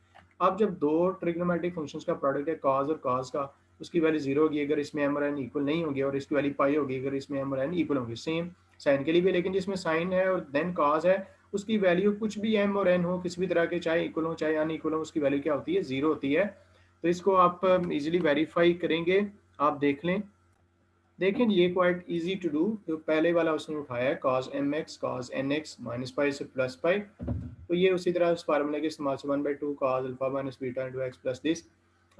A: अब जब दो ट्रिग्नोमेट्रिक फंक्शंस का प्रोडक्ट है कॉस और कॉस का, उसकी वैल्यू जीरो होगी अगर इसमें एम और एन इक्वल नहीं होगी, और इसकी वैल्यू पाई होगी अगर इसमें एम और एन इक्वल होगी। सेम साइन के लिए भी, लेकिन जिसमें साइन है और देन कॉस है उसकी वैल्यू कुछ भी एम और एन हो किसी भी तरह के, चाहे इक्वल हो चाहे अन इक्वल हो, उसकी वैल्यू क्या होती है, जीरो होती है। तो इसको आप इजीली वेरीफाई करेंगे, आप देख लें। देखें ये क्वाइट इजी टू डू, जो पहले वाला उसने उठाया है cos mx cos nx minus pi से प्लस पाई, तो ये उसी तरह उस फार्मूले के इस्तेमाल से 1/2 cos alpha minus beta into x plus this.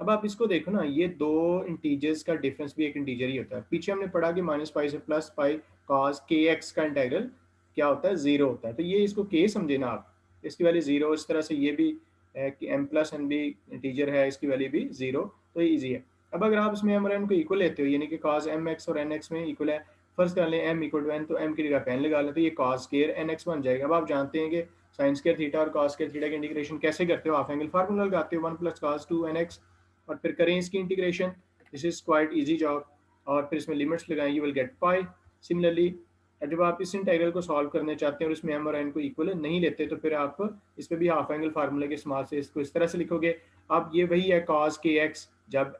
A: अब आप इसको देखो ना, ये दो इंटीजर्स का डिफरेंस भी एक इंटीजर ही होता है। पीछे हमने पढ़ा कि माइनस पाई से प्लस पाई cos के एक्स का इंटीग्रल क्या होता है, जीरो होता है। तो ये इसको के समझे ना आप, इसकी वैल्यू जीरो। इस तरह से ये भी कि एम प्लस एन भी इंटीजर है, इसकी वैल्यू भी जीरो, तो ये ईजी है। अब अगर आप इसमें एम और एन को इक्वल लेते हो, यानी कि cos एम एक्स और एन एक्स में इक्वल है, फर्स्ट कर लें एम इक्वल टू एन, तो एम की जगह पे एन लगा लें, तो ये cos स्केयर एन एक्स बन जाएगा। अब आप जानते हैं कि साइन स्केयर थीटा और cos स्केयर थीटा की इंटीग्रेशन कैसे करते हो, हाफ एंगल फार्मूला लगाते हो, one plus cos 2 n x, और फिर करें इसकी integration. This is quite easy job, और फिर इसमें लिमिट्स लगाएं, you will get pi. Similarly जब आप इस इंटीग्रल को सॉल्व करने चाहते हैं और इसमें एम और एन को इक्वल नहीं लेते, तो फिर आप इस पर भी हाफ एंगल फार्मूले के इस्तेमाल से इसको इस तरह से लिखोगे। अब ये वही है cos के एक्स जब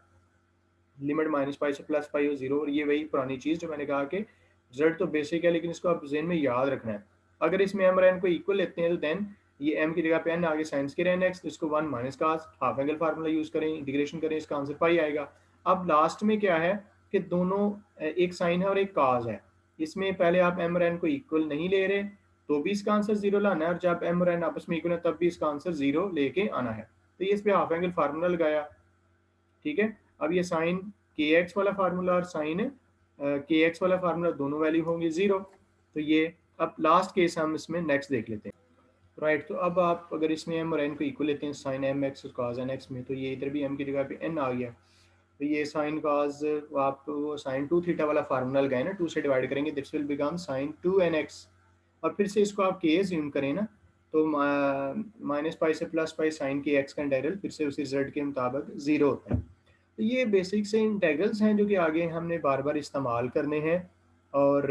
A: लिमिट माइनस पाई से प्लस पाई हो जीरो, और ये वही पुरानी चीज़ जो मैंने कहा कि रिजल्ट तो बेसिक है लेकिन इसको आप जेन में याद रखना है। अगर इसमें एम और एन को इक्वल लेते हैं तो देन ये एम की जगह पे एन आगे साइंस के एन एक्स, तो इसको वन माइनस का हाफ एंगल फार्मूला यूज़ करें, इंटीग्रेशन करें, इसका आंसर पाई आएगा। अब लास्ट में क्या है कि दोनों एक साइन है और एक काज है, इसमें पहले आप एम और एन को इक्वल नहीं ले रहे तो भी इसका आंसर जीरो लाना है, और जब एम और एन आपस में इक्वल है तब भी इसका आंसर जीरो लेके आना है। तो ये इस पर हाफ एंगल फार्मूला लगाया। ठीक है, अब ये साइन के एक्स वाला फार्मूला और साइन के एक्स वाला फार्मूला दोनों वैल्यू होंगे जीरो। तो ये अब लास्ट केस हम इसमें नेक्स्ट देख लेते हैं। राइट, तो अब आप अगर इसमें एम और एन को इक्वल लेते हैं साइन एम एक्स और कॉज एन एक्स में, तो ये इधर भी एम की जगह पे एन आ गया। तो ये साइन कॉज आप वो साइन टू थीटा वाला फार्मूला लगाए ना, टू से डिवाइड करेंगे, this will become sine two n x, और फिर से इसको आप के ज्यूम करें ना, तो माइनस पाई से प्लस पाई साइन के एक्स का इंटीग्रल फिर से उसी रिजल्ट के मुताबिक जीरो होता है। तो ये बेसिक से इंटेग्रल्स हैं जो कि आगे हमने बार बार इस्तेमाल करने हैं। और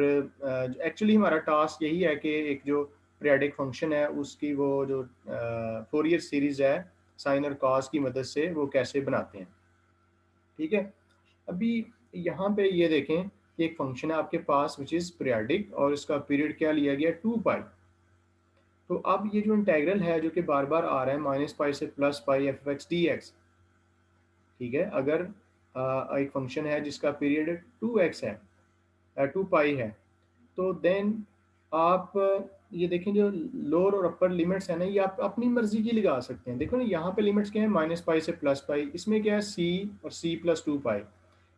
A: एक्चुअली हमारा टास्क यही है कि एक जो पीरियाडिक फंक्शन है उसकी वो जो फोरियर सीरीज़ है साइन और कॉस की मदद से वो कैसे बनाते हैं। ठीक है, अभी यहाँ पे ये देखें कि एक फंक्शन है आपके पास विच इज़ पीरियाडिक, और इसका पीरियड क्या लिया गया, 2 पाई। तो अब ये जो इंटेग्रल है जो कि बार बार आ रहा है माइनस पाई से plus pi f x d x. ठीक है, अगर एक फंक्शन है जिसका पीरियड 2x है, 2 पाई है, तो देन आप ये देखें जो लोअर और अपर लिमिट्स है ना, ये आप अपनी मर्जी की लगा सकते हैं। देखो ना यहाँ पे लिमिट्स क्या है, माइनस पाई से प्लस पाई, इसमें क्या है सी और सी प्लस टू पाई।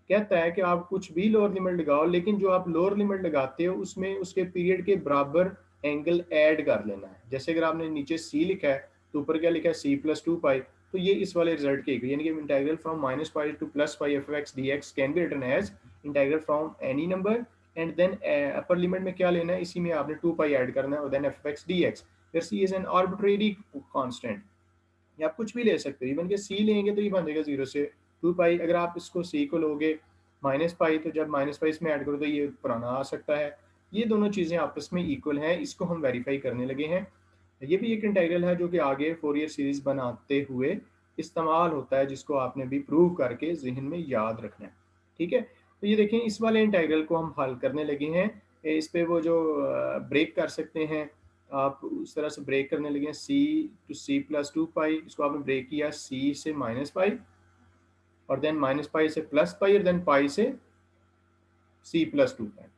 A: कहता है कि आप कुछ भी लोअर लिमिट लगाओ, लेकिन जो आप लोअर लिमिट लगाते हो उसमें उसके पीरियड के बराबर एंगल ऐड कर लेना है। जैसे अगर आपने नीचे सी लिखा है तो ऊपर क्या लिखा है सी प्लस टू पाई, तो ये इस वाले रिजल्ट के यानी कि integral from minus pi to plus pi f x d x can be written as integral from any number and then upper limit में क्या लेना है, इसी में आपने टू पाई ऐड करना है और then f x d x. फिर c is an arbitrary constant, या आप कुछ भी ले सकते हो। इवन के सी लेंगे तो ये बन जाएगा जीरो से टू पाई। अगर आप इसको सी को लोगे माइनस पाई, तो जब माइनस पाई इसमें ऐड करो तो ये पुराना आ सकता है। ये दोनों चीज़ें आपस में इक्वल हैं, इसको हम वेरीफाई करने लगे हैं। ये भी एक इंटीग्रल है जो कि आगे फोरियर सीरीज बनाते हुए इस्तेमाल होता है, जिसको आपने भी प्रूव करके जहन में याद रखना है। ठीक है, तो ये देखें इस वाले इंटीग्रल को हम हल करने लगे हैं। इस पे वो जो ब्रेक कर सकते हैं, आप उस तरह से ब्रेक करने लगे, सी टू सी प्लस टू पाई, इसको आपने ब्रेक किया सी से माइनस पाई और देन माइनस पाई से प्लस पाई और देन पाई से सी प्लस टू पाई।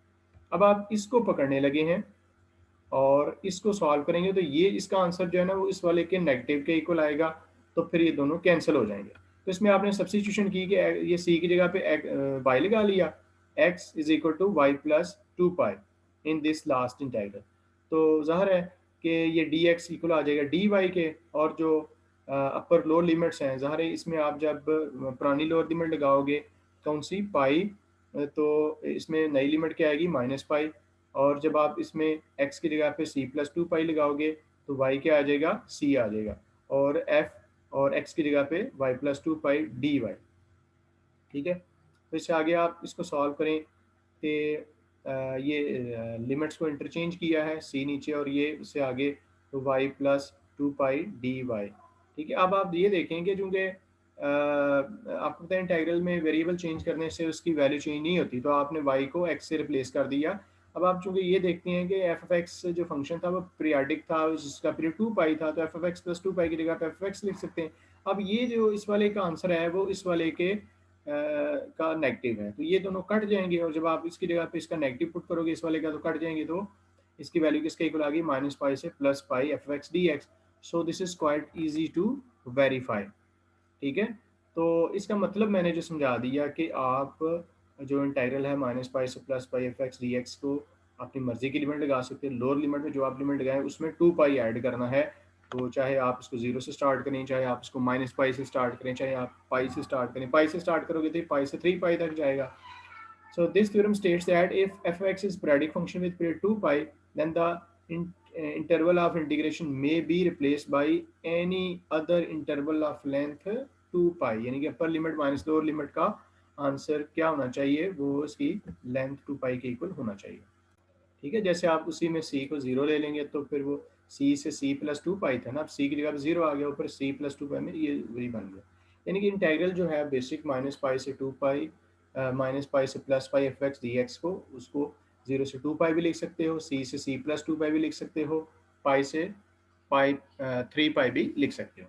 A: अब आप इसको पकड़ने लगे हैं और इसको सॉल्व करेंगे तो ये इसका आंसर जो है ना वो इस वाले के नेगेटिव के इक्वल आएगा, तो फिर ये दोनों कैंसिल हो जाएंगे। तो इसमें आपने सब्स्टिट्यूशन की कि ये सी की जगह पे वाई लगा लिया, x is equal to y plus two pi in this last integral. तो ज़ाहिर है कि ये डी एक्स इक्वल आ जाएगा डी वाई के, और जो अपर लोअर लिमिट्स हैं, ज़ाहिर है इसमें आप जब पुरानी लोअर लिमिट लगाओगे कौन सी पाई, तो इसमें नई लिमिट क्या आएगी माइनस पाई, और जब आप इसमें x की जगह पे c प्लस टू पाई लगाओगे तो y क्या आ जाएगा c आ जाएगा, और f और x की जगह पे y प्लस टू पाई डी वाई। ठीक है, तो इससे आगे आप इसको सॉल्व करें कि ये लिमिट्स को इंटरचेंज किया है c नीचे और ये उससे आगे, तो y प्लस टू पाई डी वाई। ठीक है, अब आप ये देखेंगे चूँकि आपको पता है इंटीग्रल में वेरिएबल चेंज करने से उसकी वैल्यू चेंज नहीं होती, तो आपने y को x से रिप्लेस कर दिया। अब आप चूंकि ये देखते हैं कि एफ एफ एक्स जो फंक्शन था वो पीरियाडिक था, जिसका पीरियड टू पाई था, तो f f x plus two pi की जगह पे एफ एफ एक्स लिख सकते हैं। अब ये जो इस वाले का आंसर है वो इस वाले के का नेगेटिव है, तो ये दोनों कट जाएंगे, और जब आप इसकी जगह पे इसका नेगेटिव पुट करोगे इस वाले का तो कट जाएंगे, तो इसकी वैल्यू किसके इक्वल आ गई माइनस पाई से plus pi f x d x. So this is quite easy to verify. ठीक है, तो इसका मतलब मैंने जो समझा दिया कि आप जो इंटीग्रल है माइनस पाई से plus pi f x d x को अपनी मर्जी की लिमिट लगा सकते हैं। लोअर लिमिट में जो आप लिमिट लगाएं उसमें टू पाई ऐड करना है, तो चाहे आप इसको जीरो से स्टार्ट करें, चाहे आप इसको माइनस पाई से स्टार्ट करें, चाहे आप पाई से स्टार्ट करें। पाई से स्टार्ट करोगे तो पाई से थ्री पाई तक जाएगा। So this theorem states that if f of x is periodic function with period 2 pi, then the interval of integration may be replaced by any other interval of length 2 pi। यानी कि upper limit minus lower limit का answer क्या होना चाहिए, वो इसकी length 2 पाई के equal होना चाहिए। ठीक है, जैसे आप उसी में c को जीरो ले लेंगे तो फिर वो c से c प्लस टू पाई था ना, अब c की जगह पे जीरो आ गया, ऊपर c प्लस टू पाई में ये वही बन गया। यानी कि इंटीग्रल जो है बेसिक माइनस पाई से टू पाई माइनस पाई से plus pi f x d x को, उसको जीरो से टू पाई भी लिख सकते हो, c से c प्लस टू पाई भी लिख सकते हो, पाई से पाई थ्री पाई भी लिख सकते हो।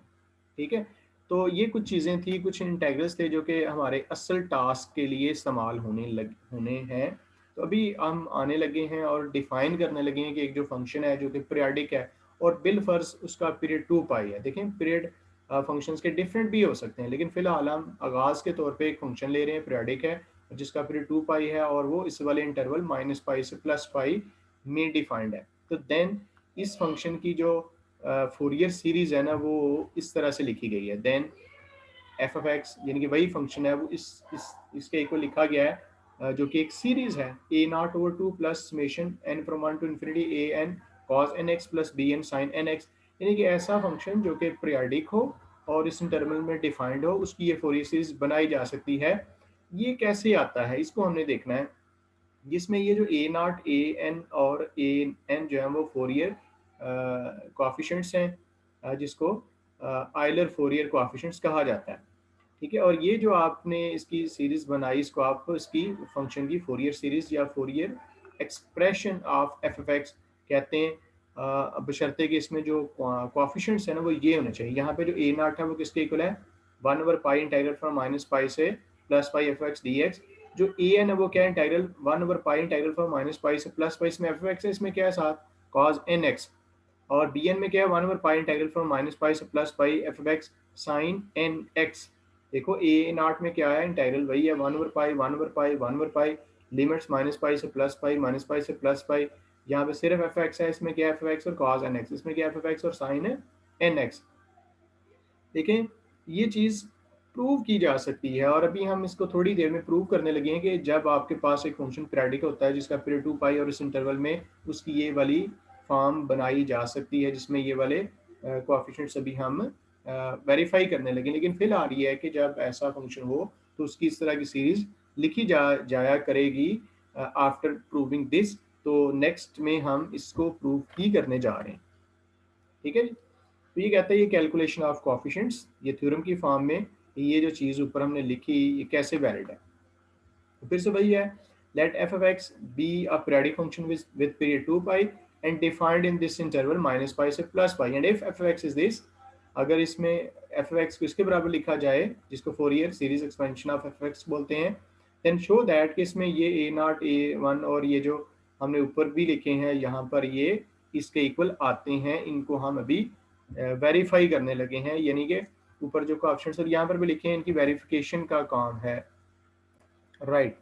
A: ठीक है, तो ये कुछ चीज़ें थी, कुछ इंटीग्रल्स थे जो कि हमारे असल टास्क के लिए इस्तेमाल होने हैं। तो अभी हम आने लगे हैं और डिफाइन करने लगे हैं कि एक जो फंक्शन है जो कि पीरियाडिक है और बिल फर्ज उसका पीरियड टू पाई है। देखें पीरियड फंक्शंस के डिफरेंट भी हो सकते हैं, लेकिन फिलहाल हम आगाज़ के तौर पे एक फंक्शन ले रहे हैं पीरियाडिक है जिसका पीरियड टू पाई है, और वो इस वाले इंटरवल माइनस पाई से प्लस पाई में डिफाइंड है। तो देन इस फंक्शन की जो फोरियर सीरीज़ है ना वो इस तरह से लिखी गई है, देन एफ एफ एक्स यानी कि वही फंक्शन है वो इसके इक्वल लिखा गया है, जो कि एक सीरीज है a naught over two plus summation n from one to infinity a n cos n x plus b n sine n x. यानी कि ऐसा फंक्शन जो कि पीरियाडिक हो और इस इंटरवल में डिफाइंड हो, उसकी ये फोरियर सीरीज बनाई जा सकती है। ये कैसे आता है इसको हमने देखना है, जिसमें ये जो ए नॉट ए एन और ए एन जो है वो फोरियर कोएफिशिएंट्स हैं, जिसको आयलर फोरियर कोएफिशिएंट्स कहा जाता है। ठीक है, और ये जो आपने इसकी सीरीज बनाई, इसको आप इसकी फंक्शन की फोरियर सीरीज या Fourier expression of F f x कहते हैं, बशर्ते कि इसमें जो कोएफिशिएंट्स है ना वो ये होने चाहिए। यहाँ पे जो ए नॉट है वो किसके इक्वल है, one over pi integral from minus pi से plus pi f x d x, जो ए एन है वो क्या है, इंटीग्रल 1/पाई इंटीग्रल फ्रॉम माइनस पाई से प्लस पाई, इसमें एफ एक्स है, इसमें क्या है साथ कॉज एन एक्स, और बी एन में क्या है 1/पाई इंटीग्रल फ्रॉम माइनस पाई से plus pi f x sine n x. देखो ए नॉट में क्या है, इंटीग्रल वही है 1/पाई 1/पाई 1/पाई, लिमिट्स माइनस पाई से प्लस पाई माइनस पाई से प्लस पाई, यहाँ पे सिर्फ एफ एक्स है, इसमें क्या है एफ एक्स और कॉज एन एक्स, इसमें क्या है एफ एक्स और साइन एन एक्स। देखें ये चीज़ प्रूव की जा सकती है, और अभी हम इसको थोड़ी देर में प्रूव करने लगे हैं कि जब आपके पास एक फंक्शन पीरियडिक होता है जिसका पीरियड 2 पाई और इस इंटरवल में उसकी ये वाली फॉर्म बनाई जा सकती है जिसमें ये वाले कोएफिशिएंट्स अभी हम वेरीफाई करने लगे। लेकिन फिलहाल ये है कि जब ऐसा फंक्शन हो तो उसकी इस तरह की सीरीज लिखी जाया करेगी आफ्टर प्रूविंग दिस। तो नेक्स्ट में हम इसको प्रूव ही करने जा रहे हैं, ठीक है जी। तो ये कहता है ये कैलकुलेशन ऑफ कोएफिशिएंट्स, ये थ्योरम की फॉर्म में ये जो चीज़ ऊपर हमने लिखी ये कैसे वैलिड है। तो फिर से वही है, let f of x be a periodic function with period 2 pi and defined in this interval minus pi से plus pi, and if f of x is this, अगर इसमें एफ ऑफ एक्स को इसके बराबर लिखा जाए जिसको Fourier series expansion of F of x बोलते हैं, देन शो दैट कि इसमें ये ए नॉट ए वन और ये जो हमने ऊपर भी लिखे हैं यहाँ पर ये इसके इक्वल आते हैं, इनको हम अभी वेरीफाई करने लगे हैं, यानी कि ऊपर जो ऑप्शन और यहाँ पर भी लिखे हैं इनकी वेरिफिकेशन का काम है, राइट।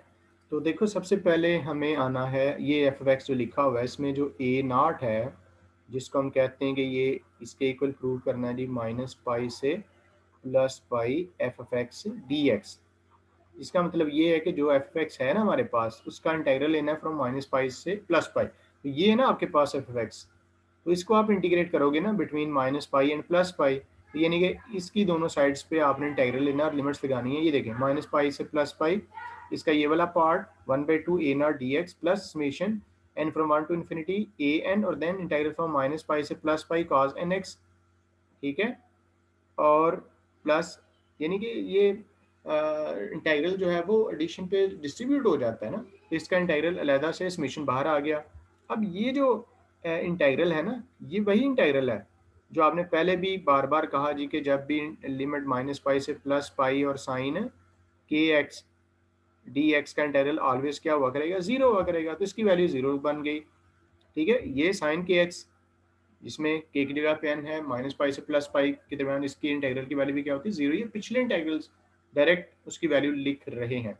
A: तो देखो सबसे पहले हमें आना है ये एफ एक्स जो लिखा हुआ है इसमें जो ए नॉट है जिसको हम कहते हैं कि ये इसके इक्वल प्रूव करना है जी माइनस पाई से plus pi f x d x. इसका मतलब ये है कि जो एफ एक्स है ना हमारे पास उसका इंटीग्रल लेना है फ्रॉम माइनस पाई से प्लस पाई, तो ये है ना आपके पास एफ एक्स, तो इसको आप इंटीग्रेट करोगे ना between minus pi and plus pi, तो यानी कि इसकी दोनों साइड्स पे आपने इंटीग्रल लेना और लिमिट्स लगानी है। ये देखें माइनस पाई से प्लस पाई, इसका ये वाला part 1/2 a naught d x plus summation n from 1 to infinity a n और then integral from minus pi से plus pi cos n x, ठीक है। और प्लस यानी कि ये इंटीग्रल जो है वो एडिशन पे डिस्ट्रीब्यूट हो जाता है ना, तो इसका इंटीग्रल अलहदा से समेशन बाहर आ गया। अब ये जो इंटीग्रल है ना ये वही इंटीग्रल है जो आपने पहले भी बार बार कहा जी कि जब भी लिमिट माइनस पाई से प्लस पाई और साइन के एक्स डी एक्स का इंटीग्रल ऑलवेज क्या हुआ करेगा, जीरो हुआ करेगा, तो इसकी वैल्यू जीरो बन गई, ठीक है। ये साइन के एक्स जिसमें के की जगह पे एन है माइनस पाई से प्लस पाई के दरमियान इसकी इंटीग्रल की वैल्यू भी क्या होती है जीरो, ये पिछले इंटीग्रल्स डायरेक्ट उसकी वैल्यू लिख रहे हैं।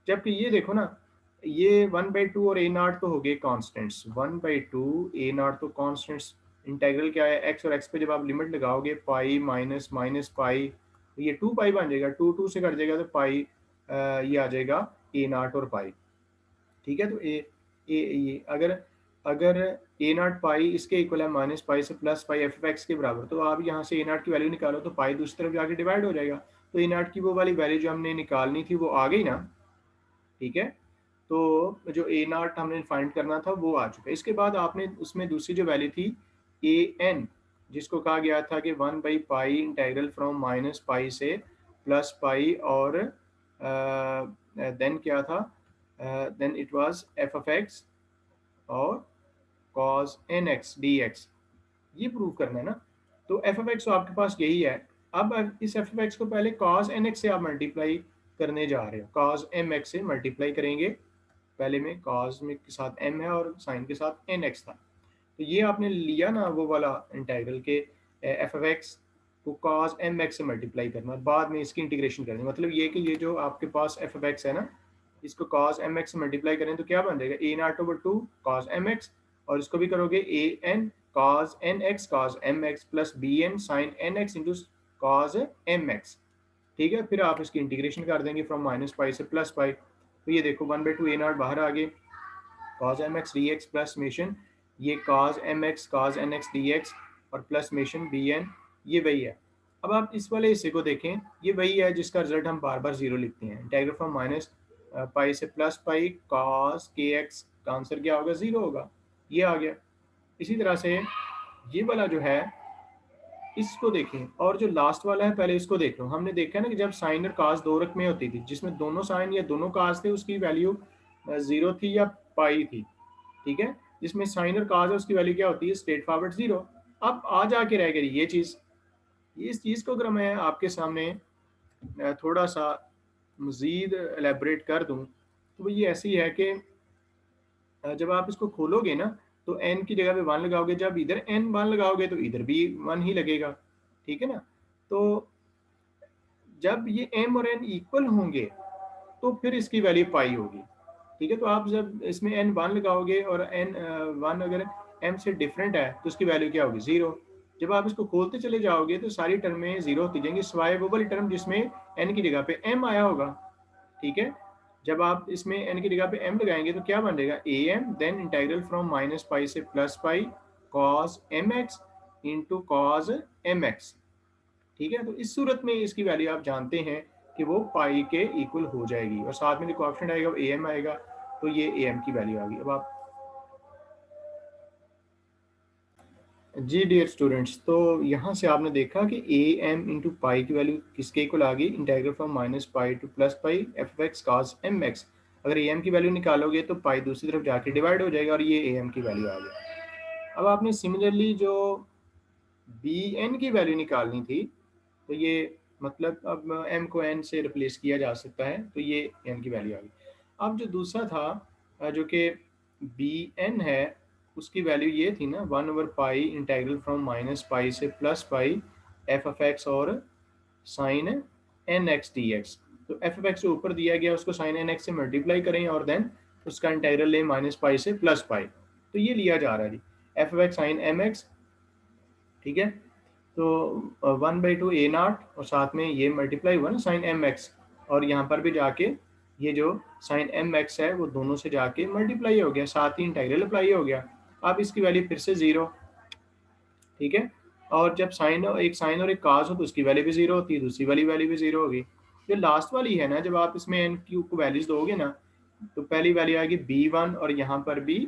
A: जबकि ये देखो ना ये 1/2 और ए नॉट तो हो गए कॉन्स्टेंट्स, 1/2 ए नॉट तो कॉन्स्टेंट्स, इंटीग्रल क्या है एक्स, और एक्स पे जब आप लिमिट लगाओगे पाई माइनस माइनस पाई तो ये 2 पाई बन जाएगा, 2 से कट जाएगा तो पाई ये आ जाएगा ए नॉट और पाई, ठीक है। तो ये अगर अगर ए नॉट पाई इसके इक्वल है माइनस पाई से प्लस पाई एफ एक्स के बराबर, तो आप यहाँ से ए नॉट की वैल्यू निकालो तो पाई दूसरी तरफ जाके डिवाइड हो जाएगा, तो ए नॉट की वो वाली वैल्यू जो हमने निकालनी थी वो आ गई ना, ठीक है। तो जो ए नॉट हमने फाइंड करना था वो आ चुका है। इसके बाद आपने उसमें दूसरी जो वैल्यू थी ए एन जिसको कहा गया था कि 1/पाई इंटीग्रल फ्रॉम माइनस पाई से प्लस पाई और देन क्या था, then it was f of x और cos n x d x, ये प्रूव करना है ना। तो एफ ऑफ एक्स तो आपके पास यही है। अब इस एफ ऑफ एक्स को पहले कॉस एन एक्स से आप मल्टीप्लाई करने जा रहे हो, कॉस एम एक्स से मल्टीप्लाई करेंगे, पहले में कॉस में के साथ एम है और साइन के साथ एन एक्स था, तो ये आपने लिया ना वो वाला इंटीग्रल के एफ ऑफ एक्स को कॉस एम एक्स से मल्टीप्लाई करना, बाद में इसकी इंटीग्रेशन करनी, मतलब ये कि ये जो आपके पास एफ ऑफ एक्स है ना इसको कॉस एम एक्स से मल्टीप्लाई करें तो क्या बन जाएगा a naught over 2 cos m x, और इसको भी करोगे a n cos n x cos m x plus b n sine n x into cos m x, ठीक है। फिर आप इसकी इंटीग्रेशन कर देंगे फ्रॉम माइनस पाई से प्लस पाई, तो ये देखो 1/2 ए नॉट बाहर आ गए, cos m x d x plus summation ये cos m x cos n x d x और प्लस मेशन बी एन, ये वही है। अब आप इस वाले हिस्से को देखें, ये वही है जिसका रिजल्ट हम बार बार जीरो लिखते हैं, इंटीग्रल फ्रॉम माइनस पाई से प्लस पाई कॉस के एक्स का आंसर क्या होगा जीरो होगा, ये आ गया। इसी तरह से ये वाला जो है इसको देखें, और जो लास्ट वाला है पहले इसको देख लो। हमने देखा ना कि जब साइन और काज दो रकमें होती थी जिसमें दोनों साइन या दोनों काज थे उसकी वैल्यू जीरो थी या पाई थी, ठीक है। जिसमें साइन और काज है उसकी वैल्यू क्या होती है स्ट्रेट फॉरवर्ड जीरो। अब आ जाके रह गई ये चीज़, इस चीज़ को अगर मैं आपके सामने थोड़ा सा मज़ीद एलेबरेट कर दूं तो ये ऐसी है कि जब आप इसको खोलोगे ना तो n की जगह पे 1 लगाओगे, जब इधर n 1 लगाओगे तो इधर भी 1 ही लगेगा, ठीक है ना। तो जब ये m और n इक्वल होंगे तो फिर इसकी वैल्यू पाई होगी, ठीक है। तो आप जब इसमें n 1 लगाओगे और n 1 अगर m से डिफरेंट है तो उसकी वैल्यू क्या होगी, 0। जब आप इसको खोलते चले जाओगे तो सारी टर्में 0 होती जाएंगी, सिवाय वो वाली टर्म जिसमें n की जगह पे m आया होगा, ठीक है। जब आप इसमें n की जगह पे m लगाएंगे तो क्या बन जाएगा, am then integral from minus pi से plus pi cos mx into cos mx, ठीक है। तो इस सूरत में इसकी वैल्यू आप जानते हैं कि वो पाई के इक्वल हो जाएगी, और साथ में जो कोएफिशिएंट आएगा वो am आएगा, तो ये am की वैल्यू आ गई। अब आप जी डियर स्टूडेंट्स, तो यहाँ से आपने देखा कि ए एम इंटू पाई की वैल्यू किसके इक्वल आ गई, integral from minus pi to plus pi f x cos m x. अगर ए एम की वैल्यू निकालोगे तो पाई दूसरी तरफ जाके डिवाइड हो जाएगा और ये ए एम की वैल्यू आ गई। अब आपने सिमिलरली जो बी एन की वैल्यू निकालनी थी, तो ये मतलब अब एम को एन से रिप्लेस किया जा सकता है, तो ये एन की वैल्यू आ गई। अब जो दूसरा था जो कि बी एन है, उसकी वैल्यू ये थी ना 1/पाई इंटीग्रल फ्रॉम माइनस पाई से plus pi f f x और sine n x d x. तो एफ एफ एक्स जो ऊपर दिया गया उसको साइन एन एक्स से मल्टीप्लाई करें और देन उसका इंटीग्रल लें माइनस पाई से प्लस पाई, तो ये लिया जा रहा है जी f f x sine m x, ठीक है। तो 1/2 ए नाट और साथ में ये मल्टीप्लाई हुआ ना साइन एम एक्स, और यहाँ पर भी जाके ये जो साइन एम एक्स है वो दोनों से जाके मल्टीप्लाई हो गया, साथ ही इंटीग्रल अप्लाई हो गया। अब इसकी वैल्यू फिर से 0, ठीक है। और जब साइन एक साइन और एक कास हो तो उसकी वैल्यू भी 0 होती है, दूसरी वाली वैल्यू भी 0 होगी। जो लास्ट वाली है ना, जब आप इसमें एन क्यू को वैल्यूज दोगे ना, तो पहली वैल्यू आएगी b1 और यहाँ पर भी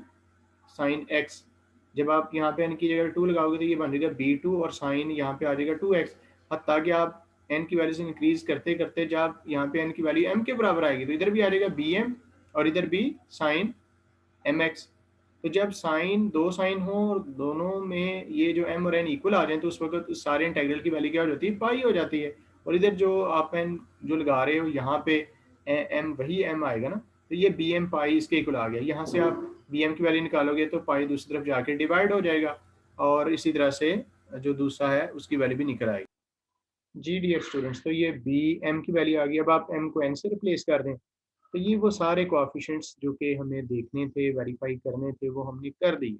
A: साइन एक्स। जब आप यहाँ पे एन की जगह 2 लगाओगे तो ये बन जाएगा b2 और साइन यहाँ पे आ जाएगा 2x। हत्ता कि आप एन की वैल्यू से इंक्रीज करते करते जब यहाँ पे एन की वैल्यू m के बराबर आएगी तो इधर भी आ जाएगा bm और इधर भी साइन mx। तो जब साइन दो साइन हो और दोनों में ये जो m और n इक्वल आ जाए तो उस वक्त सारे इंटीग्रल की वैल्यू क्या हो जाती है, पाई हो जाती है। और इधर जो आप n जो लगा रहे हो यहाँ पे m वही m आएगा ना, तो ये bm पाई इसके इक्वल आ गया। यहाँ से आप bm की वैल्यू निकालोगे तो पाई दूसरी तरफ जाके डिवाइड हो जाएगा, और इसी तरह से जो दूसरा है उसकी वैल्यू भी निकल आएगी। जी डियर स्टूडेंट्स, तो ये bm की वैल्यू आ गई। अब आप m को n से रिप्लेस कर दें तो ये वो सारे कोएफिशिएंट्स जो कि हमें देखने थे, वेरीफाई करने थे, वो हमने कर दिए,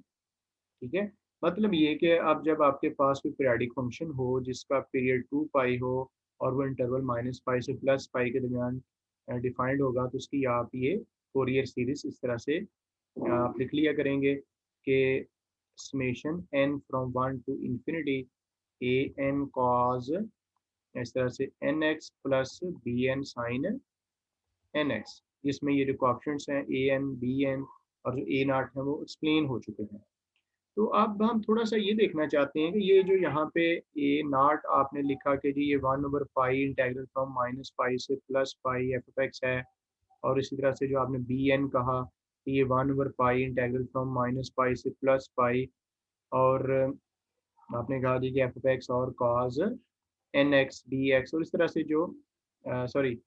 A: ठीक है। मतलब ये कि अब जब आपके पास कोई पीरियोडिक फंक्शन हो जिसका पीरियड 2 पाई हो और वो इंटरवल माइनस पाई से प्लस पाई के दरमियान डिफाइंड होगा, तो उसकी आप ये फोरियर सीरीज इस तरह से आप लिख लिया करेंगे कि summation n from 1 to infinity a n cos, इस तरह से n x plus b n sine n x, जिसमें ये जो कोएफिशिएंट्स हैं ए एन बी एन और जो ए नाट है वो एक्सप्लेन हो चुके हैं। तो अब हम थोड़ा सा ये देखना चाहते हैं कि ये जो यहाँ पे ए नाट आपने लिखा कि जी ये 1/पाई इंटीग्रल फ्रॉम माइनस पाई से plus pi f f x है, और इसी तरह से जो आपने बी एन कहा कि ये 1/पाई इंटीग्रल फ्रॉम माइनस पाई से प्लस पाई, और आपने कहा जी कि एफ एफ एक्स और cos n x d x, और इस तरह से जो सॉरी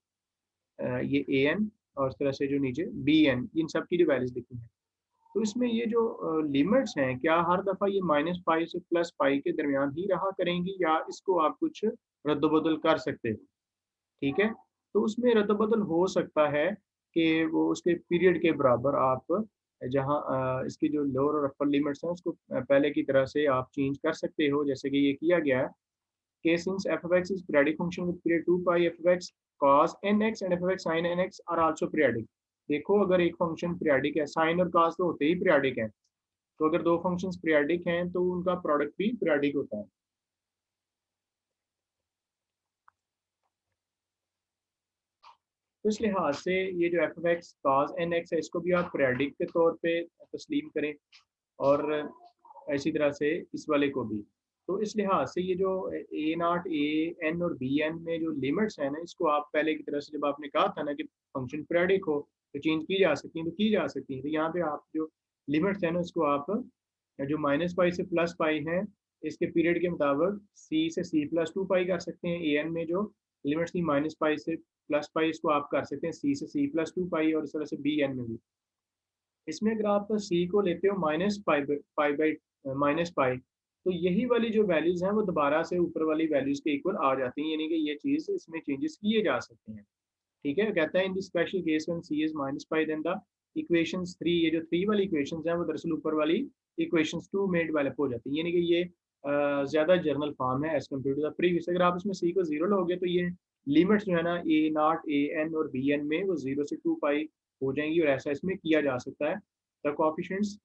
A: ये ए एन और इस तरह से जो नीचे बी एन, इन सब की जो वैल्यूज लिखी है। तो इसमें ये जो लिमिट्स हैं क्या हर दफ़ा ये माइनस पाई से प्लस पाई के दरमियान ही रहा करेंगी, या इसको आप कुछ रद्दबदल कर सकते हो, ठीक है। तो उसमें रद्दबदल हो सकता है कि वो उसके पीरियड के बराबर आप जहाँ इसकी जो लोअर और अपर लिमिट्स हैं उसको पहले की तरह से आप चेंज कर सकते हो, जैसे कि ये किया गया है कि since f of x is periodic function with period 2 pi f of x cos nx and f of x sin nx are also periodic। देखो अगर एक फंक्शन पीरियडिक है, साइन और cos तो होते ही पीरियडिक हैं, तो अगर दो फंक्शंस पीरियडिक हैं तो उनका प्रोडक्ट भी पीरियडिक होता है। तो इस लिहाज से ये जो f of x cos nx है इसको भी आप पीरियडिक के तौर पे तस्लीम करें, और इसी तरह से इस वाले को भी। तो इस लिहाज से ये जो ए नाट ए एन और बी एन में जो लिमिट्स हैं ना, इसको आप पहले की तरह से जब आपने कहा था ना कि फंक्शन पीरियडिक हो तो चेंज की जा सकती हैं, तो की जा सकती हैं। तो यहाँ पे आप जो लिमिट्स हैं ना उसको आप जो माइनस पाई से प्लस पाई हैं इसके पीरियड के मुताबिक सी से सी प्लस 2 पाई कर सकते हैं। ए एन में जो लिमिट्स थी माइनस पाई से प्लस पाई इसको आप कर सकते हैं सी से सी प्लस टू पाई, और इस तरह से बी एन में भी। इसमें अगर आप सी को लेते हो minus pi pi by minus pi, तो यही वाली जो वैल्यूज़ हैं वो दोबारा से ऊपर वाली वैल्यूज़ के इक्वल आ जाती हैं, यानी कि ये चीज़ इसमें चेंजेस किए जा सकते हैं। ठीक है, कहता है in the special case when c is minus pi then the equations 3, ये जो 3 वाली इक्वेशंस हैं वो दरअसल ऊपर वाली इक्वेशंस 2 में डेवलप हो जाती हैं, यानी कि ये ज़्यादा जर्नल फॉर्म है as compare to the previous. अगर आप इसमें सी को 0 लोगे तो ये लिमिट्स जो है ना ए नॉट ए एन और बी एन में वो 0 से 2 पाई हो जाएंगी, और ऐसा इसमें किया जा सकता है। The coefficients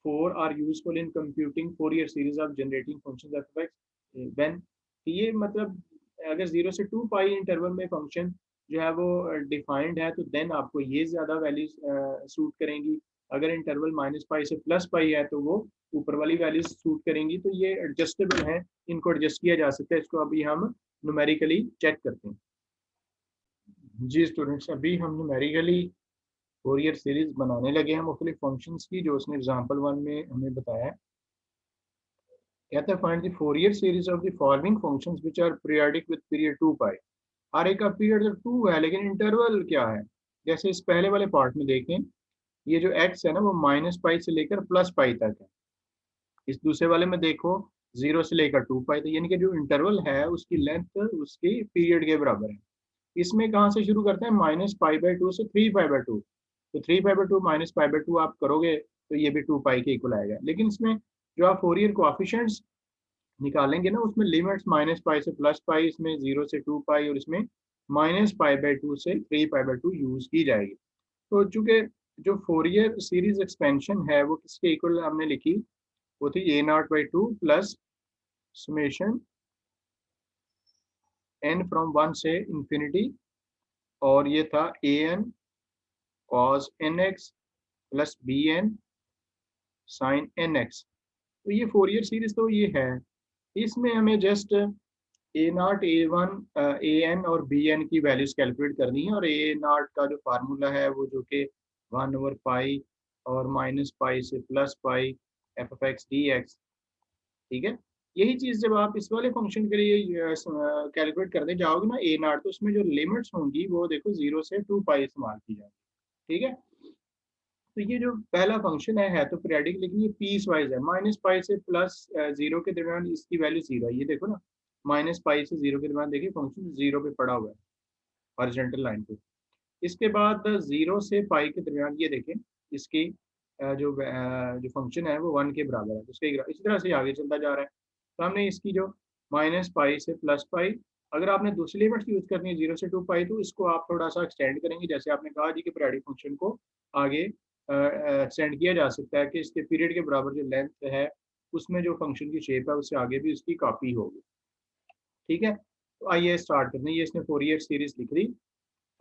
A: 4 are useful in computing Fourier series of generating functions of x when, ये मतलब अगर 0 से 2 पाई इंटरवल में फंक्शन जो है वो डिफाइंड है, तो देन आपको ये ज़्यादा वैल्यूज सूट करेंगी। अगर इंटरवल माइनस पाई से प्लस पाई है तो वो ऊपर वाली वैल्यूज सूट करेंगी। तो ये एडजस्टेबल है, इनको एडजस्ट किया जा सकता है। इसको अभी हम न्यूमेरिकली चेक करते हैं। जी स्टूडेंट्स, अभी हम न्यूमेरिकली फोरियर सीरीज बनाने लगे हैं मुख्तलिफ फंक्शंस की, जो उसने एग्जांपल 1 में हमें बताया है। कहता है find the Fourier series of the following functions which are periodic with period 2 pi. हर एक का पीरियड तो 2 है, लेकिन इंटरवल क्या है? जैसे इस पहले वाले पार्ट में देखें, ये जो x है ना वो माइनस पाई से लेकर प्लस पाई तक है। इस दूसरे वाले में देखो 0 से लेकर 2 पाई तक, यानी कि जो इंटरवल है उसकी लेंथ उसकी पीरियड के बराबर है। इसमें कहाँ से शुरू करते हैं? माइनस पाई बाई टू से 3 पाई बाई टू। तो 3 pi by two minus pi by two आप करोगे तो ये भी 2 पाई के इक्वल आएगा। लेकिन इसमें जो आप फोरियर कोएफिशिएंट्स निकालेंगे ना, उसमें लिमिट्स माइनस पाई से प्लस पाई, इसमें 0 से 2 पाई, और इसमें माइनस पाई बाई टू से 3 पाई बाई टू यूज की जाएगी। तो चूंकि जो फोरियर सीरीज एक्सपेंशन है वो किसके इक्वल हमने लिखी, वो थी a naught by two plus summation n from 1 से इंफिनिटी, और ये था a n cos n x plus b n sine n x. तो ये फोरियर सीरीज तो ये है। इसमें हमें just a naught a one a n और बी एन की वैल्यूज कैलकुलेट करनी है, और ए नॉट का जो फार्मूला है वो जो कि 1/पाई और माइनस पाई से plus pi f f x d x. ठीक है, यही चीज़ जब आप इस वाले फंक्शन के लिए कैलकुलेट करने जाओगे ना ए नॉट, तो उसमें जो लिमिट्स होंगी वो देखो 0 से 2 पाई इस्तेमाल की जाएगी। ठीक है, तो ये जो पहला फंक्शन है तो पीरियडिक, लेकिन ये पीस वाइज है। माइनस पाई से प्लस 0 के दरमियान इसकी वैल्यू 0 है, ये देखो ना, माइनस पाई से 0 के दरमियान देखिए फंक्शन 0 पे पड़ा हुआ है हॉरिजॉन्टल लाइन पे। इसके बाद 0 से पाई के दरमियान ये देखें, इसकी जो फंक्शन है वो 1 के बराबर है, उसके इसी तरह से आगे चलता जा रहा है। तो हमने इसकी जो माइनस पाई से प्लस पाई, अगर आपने दूसरी लिमिट्स यूज़ करनी है 0 से 2 पाई, तो इसको आप थोड़ा सा एक्सटेंड करेंगे। जैसे आपने कहा जी कि पीरियडिक फंक्शन को आगे एक्सटेंड किया जा सकता है कि इसके पीरियड के बराबर जो लेंथ है उसमें जो फंक्शन की शेप है उससे आगे भी उसकी कॉपी होगी। ठीक है, तो आइए स्टार्ट करते हैं। ये इसने फोरियर सीरीज लिख दी,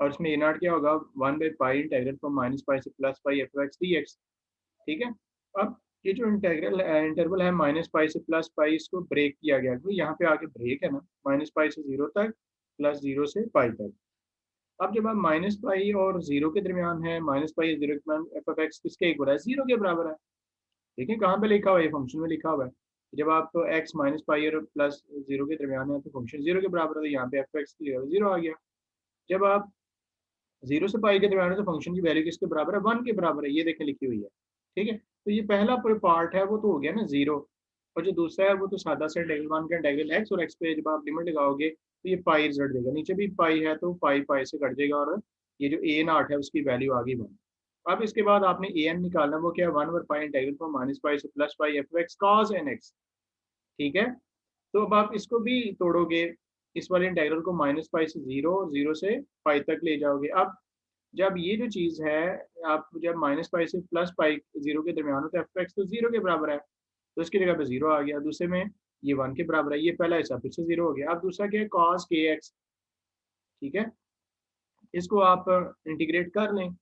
A: और इसमें ए नॉट क्या होगा, 1/पाई इंटीग्रल फ्रॉम माइनस पाई से plus pi f x d x. ठीक है, अब ये जो इंटरवल है माइनस पाई से प्लस पाई, इसको ब्रेक किया गया, क्योंकि यहाँ पे आगे ब्रेक है ना, माइनस पाई से 0 तक प्लस 0 से पाई तक। अब जब आप माइनस पाई और 0 के दरमियान है, माइनस पाई 0 के दरमियान एफ एफ एक्स किसके इक्वल है? 0 के बराबर है। देखिए कहाँ पे लिखा हुआ है, फंक्शन में लिखा हुआ है। जब आप एक्स माइनस पाई और प्लस 0 के दरमियान है तो फंक्शन 0 के बराबर है, तो यहाँ पे एफ एक्स की 0 आ गया। जब आप 0 से पाई के दरमियान है तो फंक्शन की वैल्यू किसके बराबर है? 1 के बराबर है, ये देखें लिखी हुई है। ठीक है, तो ये पहला पार्ट है वो तो हो गया ना 0, और जो दूसरा है वो तो सादा सा इंटीग्रल 1 का इंटीग्रल एक्स, और एक्स पे जब आप लिमिट लगाओगे तो ये पाई रिजल्ट देगा। नीचे भी पाई है तो पाई पाई से कट जाएगा, और ये जो ए नॉट है उसकी वैल्यू आ गई 1। अब इसके बाद आपने ए एन निकालना, वो क्या है? 1/पाई इंटीग्रल फ्रॉम माइनस पाई से plus pi f x cos n x. ठीक है, तो अब आप इसको भी तोड़ोगे, इस वाले इंटीग्रल को माइनस पाई से 0 और 0 से पाई तक ले जाओगे। अब जब ये जो चीज़ है, आप जब माइनस पाई से प्लस पाई 0 के दरमियान हो तो एफ एक्स तो 0 के बराबर है, तो इसकी जगह पे 0 आ गया। दूसरे में ये 1 के बराबर है, ये पहला हिस्सा फिर से 0 हो गया। अब दूसरा क्या है? कॉस के एक्स। ठीक है, इसको आप इंटीग्रेट कर लें,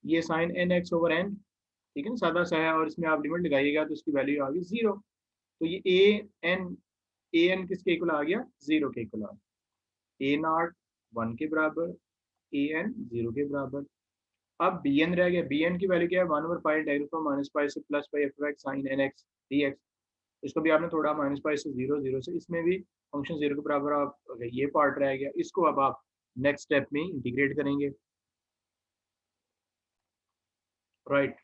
A: ये sine n x over n. ठीक है ना, सादा सा है, और इसमें आप लिमिट लगाइएगा तो इसकी वैल्यू आ गई 0। तो ये ए एन किसके इक्वल आ गया? 0 के इक्वल आ गया। ए नॉट 1 के बराबर, ए एन 0 के बराबर। अब बी एन रह गया, बी एन की वैल्यू क्या है? 1/पाई इंटीग्रल फ्रॉम माइनस पाई से plus pi f x sine n x d x. इसको भी आपने थोड़ा माइनस पाई से 0 0 से, इसमें भी फंक्शन 0 के बराबर, आप ये पार्ट रह गया। इसको अब आप नेक्स्ट स्टेप में इंटीग्रेट करेंगे, राइट।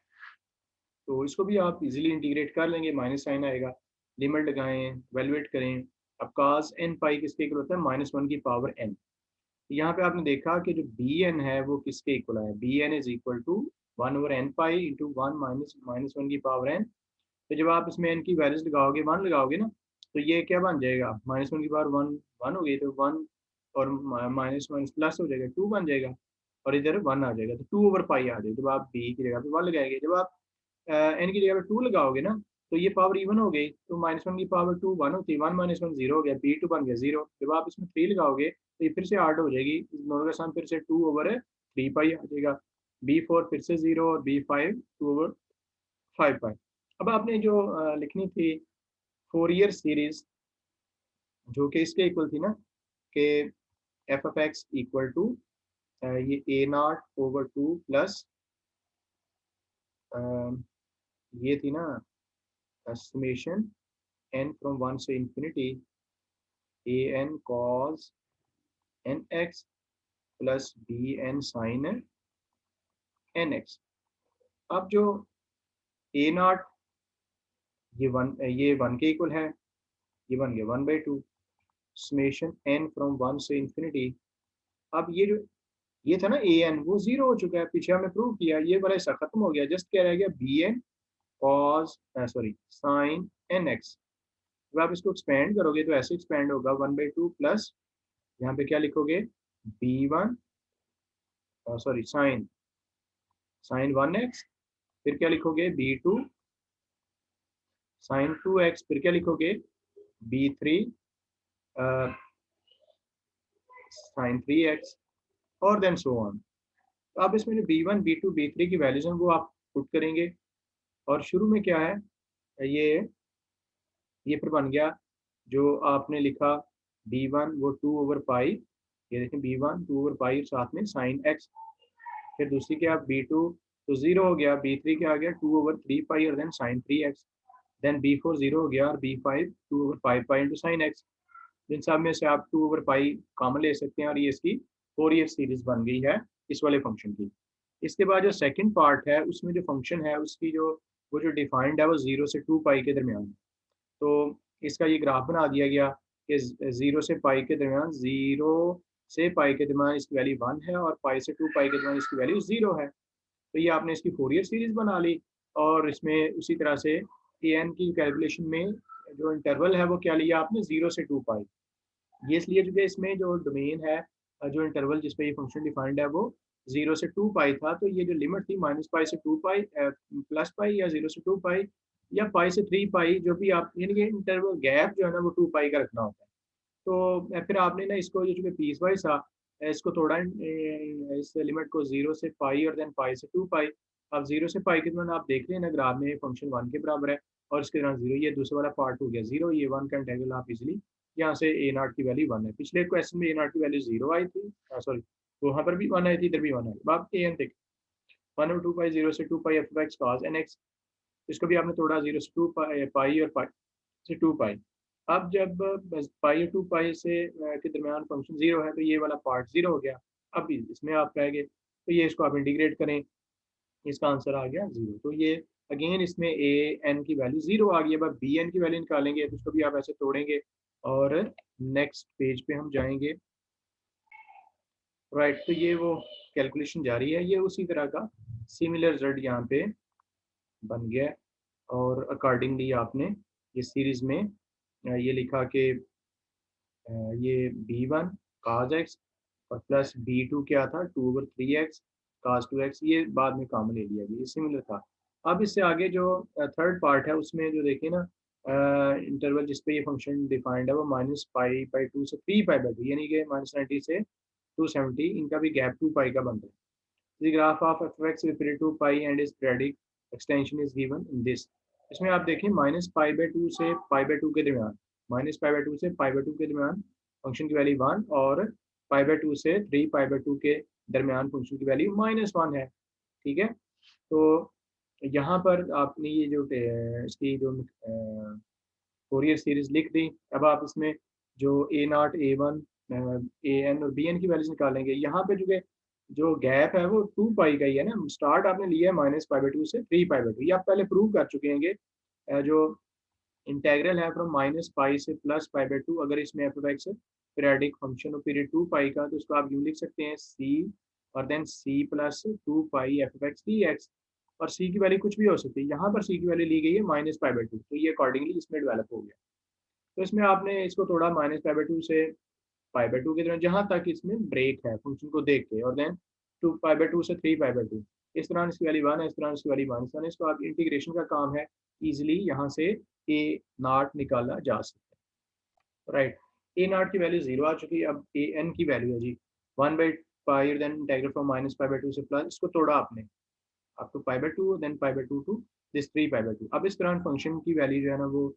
A: तो इसको भी आप इजीली इंटीग्रेट कर लेंगे, माइनस साइन आएगा, लिमिट लगाएं, वैल्यूएट करें। अब काज एन पाई किसके इक्वल होता है, -1 की पावर एन। यहाँ पे आपने देखा कि जो बी एन है वो किसके इक्वल है, b n is equal to 1/n pi into 1 - 1 की पावर एन। तो जब आप इसमें एन की वैल्यूज लगाओगे, 1 लगाओगे ना, तो ये क्या बन जाएगा, -1 की पावर 1 1 हो गई, तो 1 और माइनस माइनस प्लस हो जाएगा, 2 बन जाएगा, और इधर 1 आ जाएगा, तो 2/पाई आ जाएगा। जब आप बी की जगह पे 1 लगाएंगे, जब आप एन की जगह पे 2 लगाओगे ना, तो ये पावर इवन हो गई, तो -1 की पावर 2 1 होती है, 1 - 1 0 हो गया, बी 2 बन गया 0। जब आप इसमें 3 लगाओगे तो ये फिर से 8 हो जाएगी, इस दोनों का सम फिर से 2/3 पाई आ जाएगा। बी 4 फिर से 0 और बी 5 2/5 पाई। अब आपने जो लिखनी थी फोरियर सीरीज, जो कि इसके इक्वल थी ना, कि f(x) इक्वल टू ये a0/2 प्लस ये थी ना समेशन n फ्रॉम 1 से infinity an cos nx plus bn sin nx। अब जो a0 ये 1 के इक्वल है, ये बन गया 1/2 समेशन n फ्रॉम 1 से इंफिनिटी। अब ये जो ये था ना ए एन, वो 0 हो चुका है, पीछे हमने प्रूव किया, ये वाला हिस्सा खत्म हो गया, जस्ट क्या रह गया b n cos sorry sine n x. जब आप इसको एक्सपेंड करोगे तो ऐसे एक्सपेंड होगा 1/2 प्लस, यहाँ पे क्या लिखोगे, b1 sorry sine sign 1x, फिर क्या लिखोगे b2 साइन 2x, फिर क्या लिखोगे b3 साइन 3x, और देन सो ऑन। तो आप इसमें जो b1 b2 b3 की वैल्यूज हैं वो आप पुट करेंगे, और शुरू में क्या है, ये ये फिर बन गया जो आपने लिखा b1 वो 2/पाई, ये देखें b1 2/पाई साथ में साइन एक्स, फिर दूसरी क्या b2 तो 0 हो गया, b3 क्या आ गया 2/3 पाई और then sign 3x, then b4 0 हो गया और b5 2/5 pi into sine x. इन सब में से आप 2/पाई कॉमन ले सकते हैं, और ये इसकी फोरियर सीरीज बन गई है इस वाले फंक्शन की। इसके बाद जो सेकंड पार्ट है उसमें जो फंक्शन है उसकी जो वो जो डिफाइंड है वो 0 से 2 पाई के दरमियान। तो इसका ये ग्राफ बना दिया गया कि 0 से पाई के दरमियान, 0 से पाई के दरमियान इसकी वैल्यू 1 है, और पाई से 2 पाई के दरमियान इसकी वैल्यू 0 है। तो ये आपने इसकी फोरियर सीरीज बना ली, और इसमें उसी तरह से ए एन की कैलकुलेशन में जो इंटरवल है वो क्या लिया आपने, 0 से 2 पाई। ये इसलिए क्योंकि इसमें जो डोमेन है, जो इंटरवल जिस पे ये फंक्शन डिफाइंड है वो 0 से 2 पाई था, तो ये जो लिमिट थी -पाई से 2 पाई प्लस पाई या 0 से 2 पाई या पाई से 3 पाई, जो भी आप, यानी कि इंटरवल गैप जो है ना वो 2 पाई का रखना होता है। तो फिर आपने ना इसको जो चूँकि पीस वाइज था, इसको थोड़ा इस लिमिट को 0 से पाई और देन पाई से 2 पाई। अब 0 से पाई के दौरान आप देख लें ना ग्राफ में फंक्शन 1 के बराबर है, और इसके दौरान 0, ये दूसरा वाला पार्ट हो गया 0, ये 1 का इंटीग्रल आप इजीली यहाँ से a0 की वैल्यू 1 है, पिछले क्वेश्चन में a0 की वैल्यू 0 आई थी, सॉरी वहाँ पर भी 1 आई थी, इधर भी 1 आई। अब आप an देख 1/2 पाई 0 से 2 पाई f(x) cos nx, इसको भी आपने तोड़ा 0 से 2 पाई और पाई से 2 पाई। अब जब बस पाई और 2 पाई से के दरमियान फंक्शन 0 है, तो ये वाला पार्ट 0 हो गया। अब इसमें आप रह गए, तो ये इसको आप इंटीग्रेट करें, इसका आंसर आ गया 0। तो ये अगेन इसमें ए एन की वैल्यू 0 आ गई। अब बी एन की वैल्यू निकालेंगे, तो उसको भी आप ऐसे तोड़ेंगे, और नेक्स्ट पेज पे हम जाएंगे, राइट। तो ये वो कैलकुलेशन जारी है, ये उसी तरह का सिमिलर रिजल्ट यहाँ पे बन गया, और अकॉर्डिंगली आपने ये सीरीज में ये लिखा कि ये b1 cos x और प्लस b2 क्या था 2/3x cos 2x, ये बाद में काम ले लिया गया, ये सिमिलर था। अब इससे आगे जो थर्ड पार्ट है उसमें जो देखिए ना, इंटरवल जिस पे ये फंक्शन डिफाइंड है वो -पाई/2 से 3 पाई/2, यानी कि -90 से 270, इनका भी गैप 2 पाई का बनता है। The graph of f(x) with respect to pi and its periodic extension is given in this। इसमें आप देखें -पाई/2 से पाई/2 के दरमियान, -पाई/2 से पाई/2 के दरमियान फंक्शन की वैल्यू 1, और पाई/2 से 3 पाई/2 के दरमियान फंक्शन की वैल्यू -1 है, ठीक है। तो यहाँ पर आपने ये जो इसकी जो फोरियर सीरीज लिख दी। अब आप इसमें जो a0 a1 ए एन और बी एन की वैल्यूज निकालेंगे। यहाँ पे जो गैप है वो 2 पाई का ही है ना, स्टार्ट आपने लिया है -π/2 से 3π/2, ये आप पहले प्रूव कर चुके हैं। जो इंटेग्रल है फ्रॉम -π से +π/2, अगर इसमें F of x periodic function हो पीरियड 2 पाई का, तो उसको आप यूँ लिख सकते हैं सी और then C plus 2 pi f of x d x, और सी की वैल्यू कुछ भी हो सकती है। यहाँ पर सी की वैल्यू ली गई है -π/2, तो ये अकॉर्डिंगली इसमें डेवलप हो गया। तो इसमें आपने इसको थोड़ा -π/2 से π/2 की तरह, जहाँ तक इसमें ब्रेक है फंक्शन को देख के, और देन 2π/2 से 3π/2, इस तरह इसकी वैल्यू 1 है, इस तरह इसकी वैल्यू 1, इस तरह इसको आप इंटीग्रेशन का काम है, इजीली यहाँ से ए नॉट निकाला जा सकता है, राइट। ए नॉट की वैल्यू 0 आ चुकी है। अब ए एन की वैल्यू है जी 1/π, देन इंटीग्रल फ्रॉम -π/2 से प्लस, इसको तोड़ा आपने up to π/2, then π/2 to this 3π/2। अब इस तरह फंक्शन की वैल्यू जो है ना वो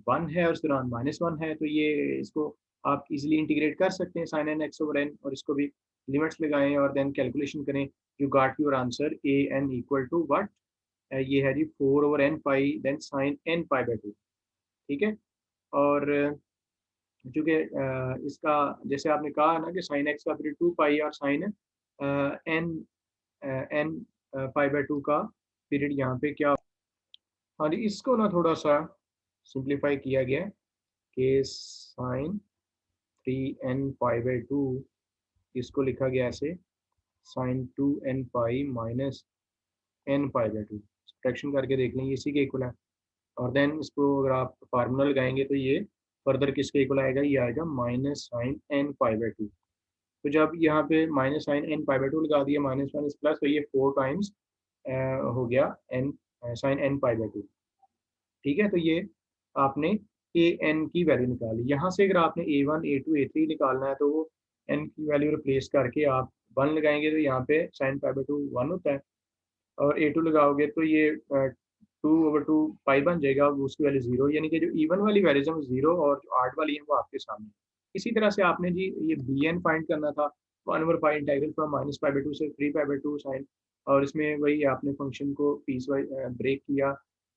A: 1 है और इस दौरान -1 है, तो ये इसको आप इजीली इंटीग्रेट कर सकते हैं sine n x over n, और इसको भी लिमिट्स लगाएं और देन कैलकुलेशन करें। You got your answer a n equal to what, ये है जी 4/n pi then sine n π/2, ठीक है। और चूँकि इसका जैसे आपने कहा ना कि साइन एक्स का पीरियड 2 पाई और साइन एन एन π/2 का पीरियड यहाँ पे क्या। हाँ जी, इसको ना थोड़ा सा सिंप्लीफाई किया गया है कि साइन 3n π/2, इसको लिखा गया ऐसे sine 2n pi minus n π/2, subtraction करके देख लें, इसी के इक्वल है। और देन इसको अगर आप फार्मूला लगाएंगे तो ये फर्दर किसके इक्वल आएगा, ये आएगा -sin n π/2। तो जब यहाँ पे -sin n π/2 लगा दिया, -1 इस प्लस, तो ये 4 टाइम्स हो गया n sin n π/2, ठीक है। तो ये आपने ए एन की वैल्यू निकाली। यहाँ से अगर आपने A1 A2 A3 निकालना है, तो वो एन की वैल्यू रिप्लेस करके आप 1 लगाएंगे, तो यहाँ पे sin π/2 1 होता है, और A2 लगाओगे तो ये 2/2 पाई बन जाएगा, वो उसकी वैल्यू 0, यानी कि जो इवन वाली वैल्यूज है वो 0 और जो आर्ट वाली है वो आपके सामने। इसी तरह से आपने जी ये बी एन फाइंड करना था, 1/पाई इंटीग्रल फ्रॉम -π/2 से 3π/2 साइन, और इसमें वही आपने फंक्शन को पीस वाइज ब्रेक किया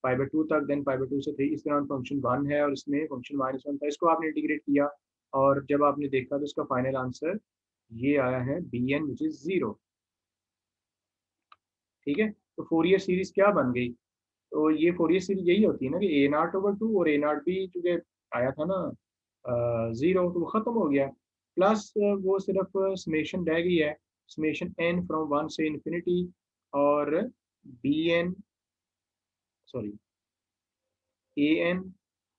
A: π/2 तक, देन π/2 से 3, इस तरह फंक्शन 1 है और इसमें फंक्शन -1 था, इसको आपने इंटीग्रेट किया, और जब आपने देखा तो इसका फाइनल आंसर ये आया है बी एन विच इज़ 0, ठीक है। तो फोरियर सीरीज क्या बन गई, तो ये फोरियर सीरीज यही होती है ना कि A0/2, और A0 भी चूँकि आया था ना 0, तो वो ख़त्म हो गया, प्लस वो सिर्फ समेशन रह गई है, समेशन n फ्रॉम 1 से इन्फिनिटी, और बी एन सॉरी ए एन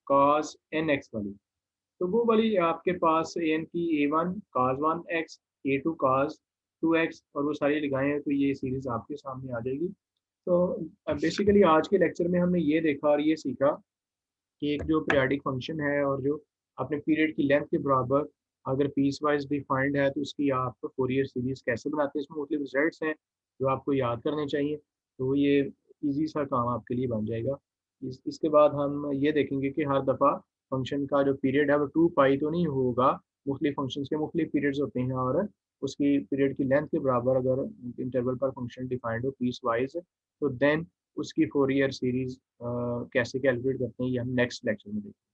A: कॉस एन एक्स वाली, तो वो वाली आपके पास ए एन की A1 cos 1x, A2 cos 2x, और वो सारी लगाएं हैं, तो ये सीरीज़ आपके सामने आ जाएगी। तो बेसिकली आज के लेक्चर में हमने ये देखा और ये सीखा कि एक जो पीरियाडिक फंक्शन है और जो अपने पीरियड की लेंथ के बराबर अगर पीस वाइज डिफाइंड है, तो उसकी आप फोरियर सीरीज कैसे बनाते हैं, इसमें मुख्तलिफ रिजल्ट्स हैं जो आपको याद करने चाहिए, तो ये इजी सा काम आपके लिए बन जाएगा। इसके बाद हम ये देखेंगे कि हर दफ़ा फंक्शन का जो पीरियड है वो 2 पाई तो नहीं होगा, मुख्तलिफ फंक्शंस के मुख्तलिफ पीरियड्स होते हैं, और उसकी पीरियड की लेंथ के बराबर अगर इंटरवल पर फंक्शन डिफाइंड हो पीस वाइज, तो देन उसकी फोरियर सीरीज कैसे कैलकुलेट करते हैं, ये हम नेक्स्ट लेक्चर में देखेंगे।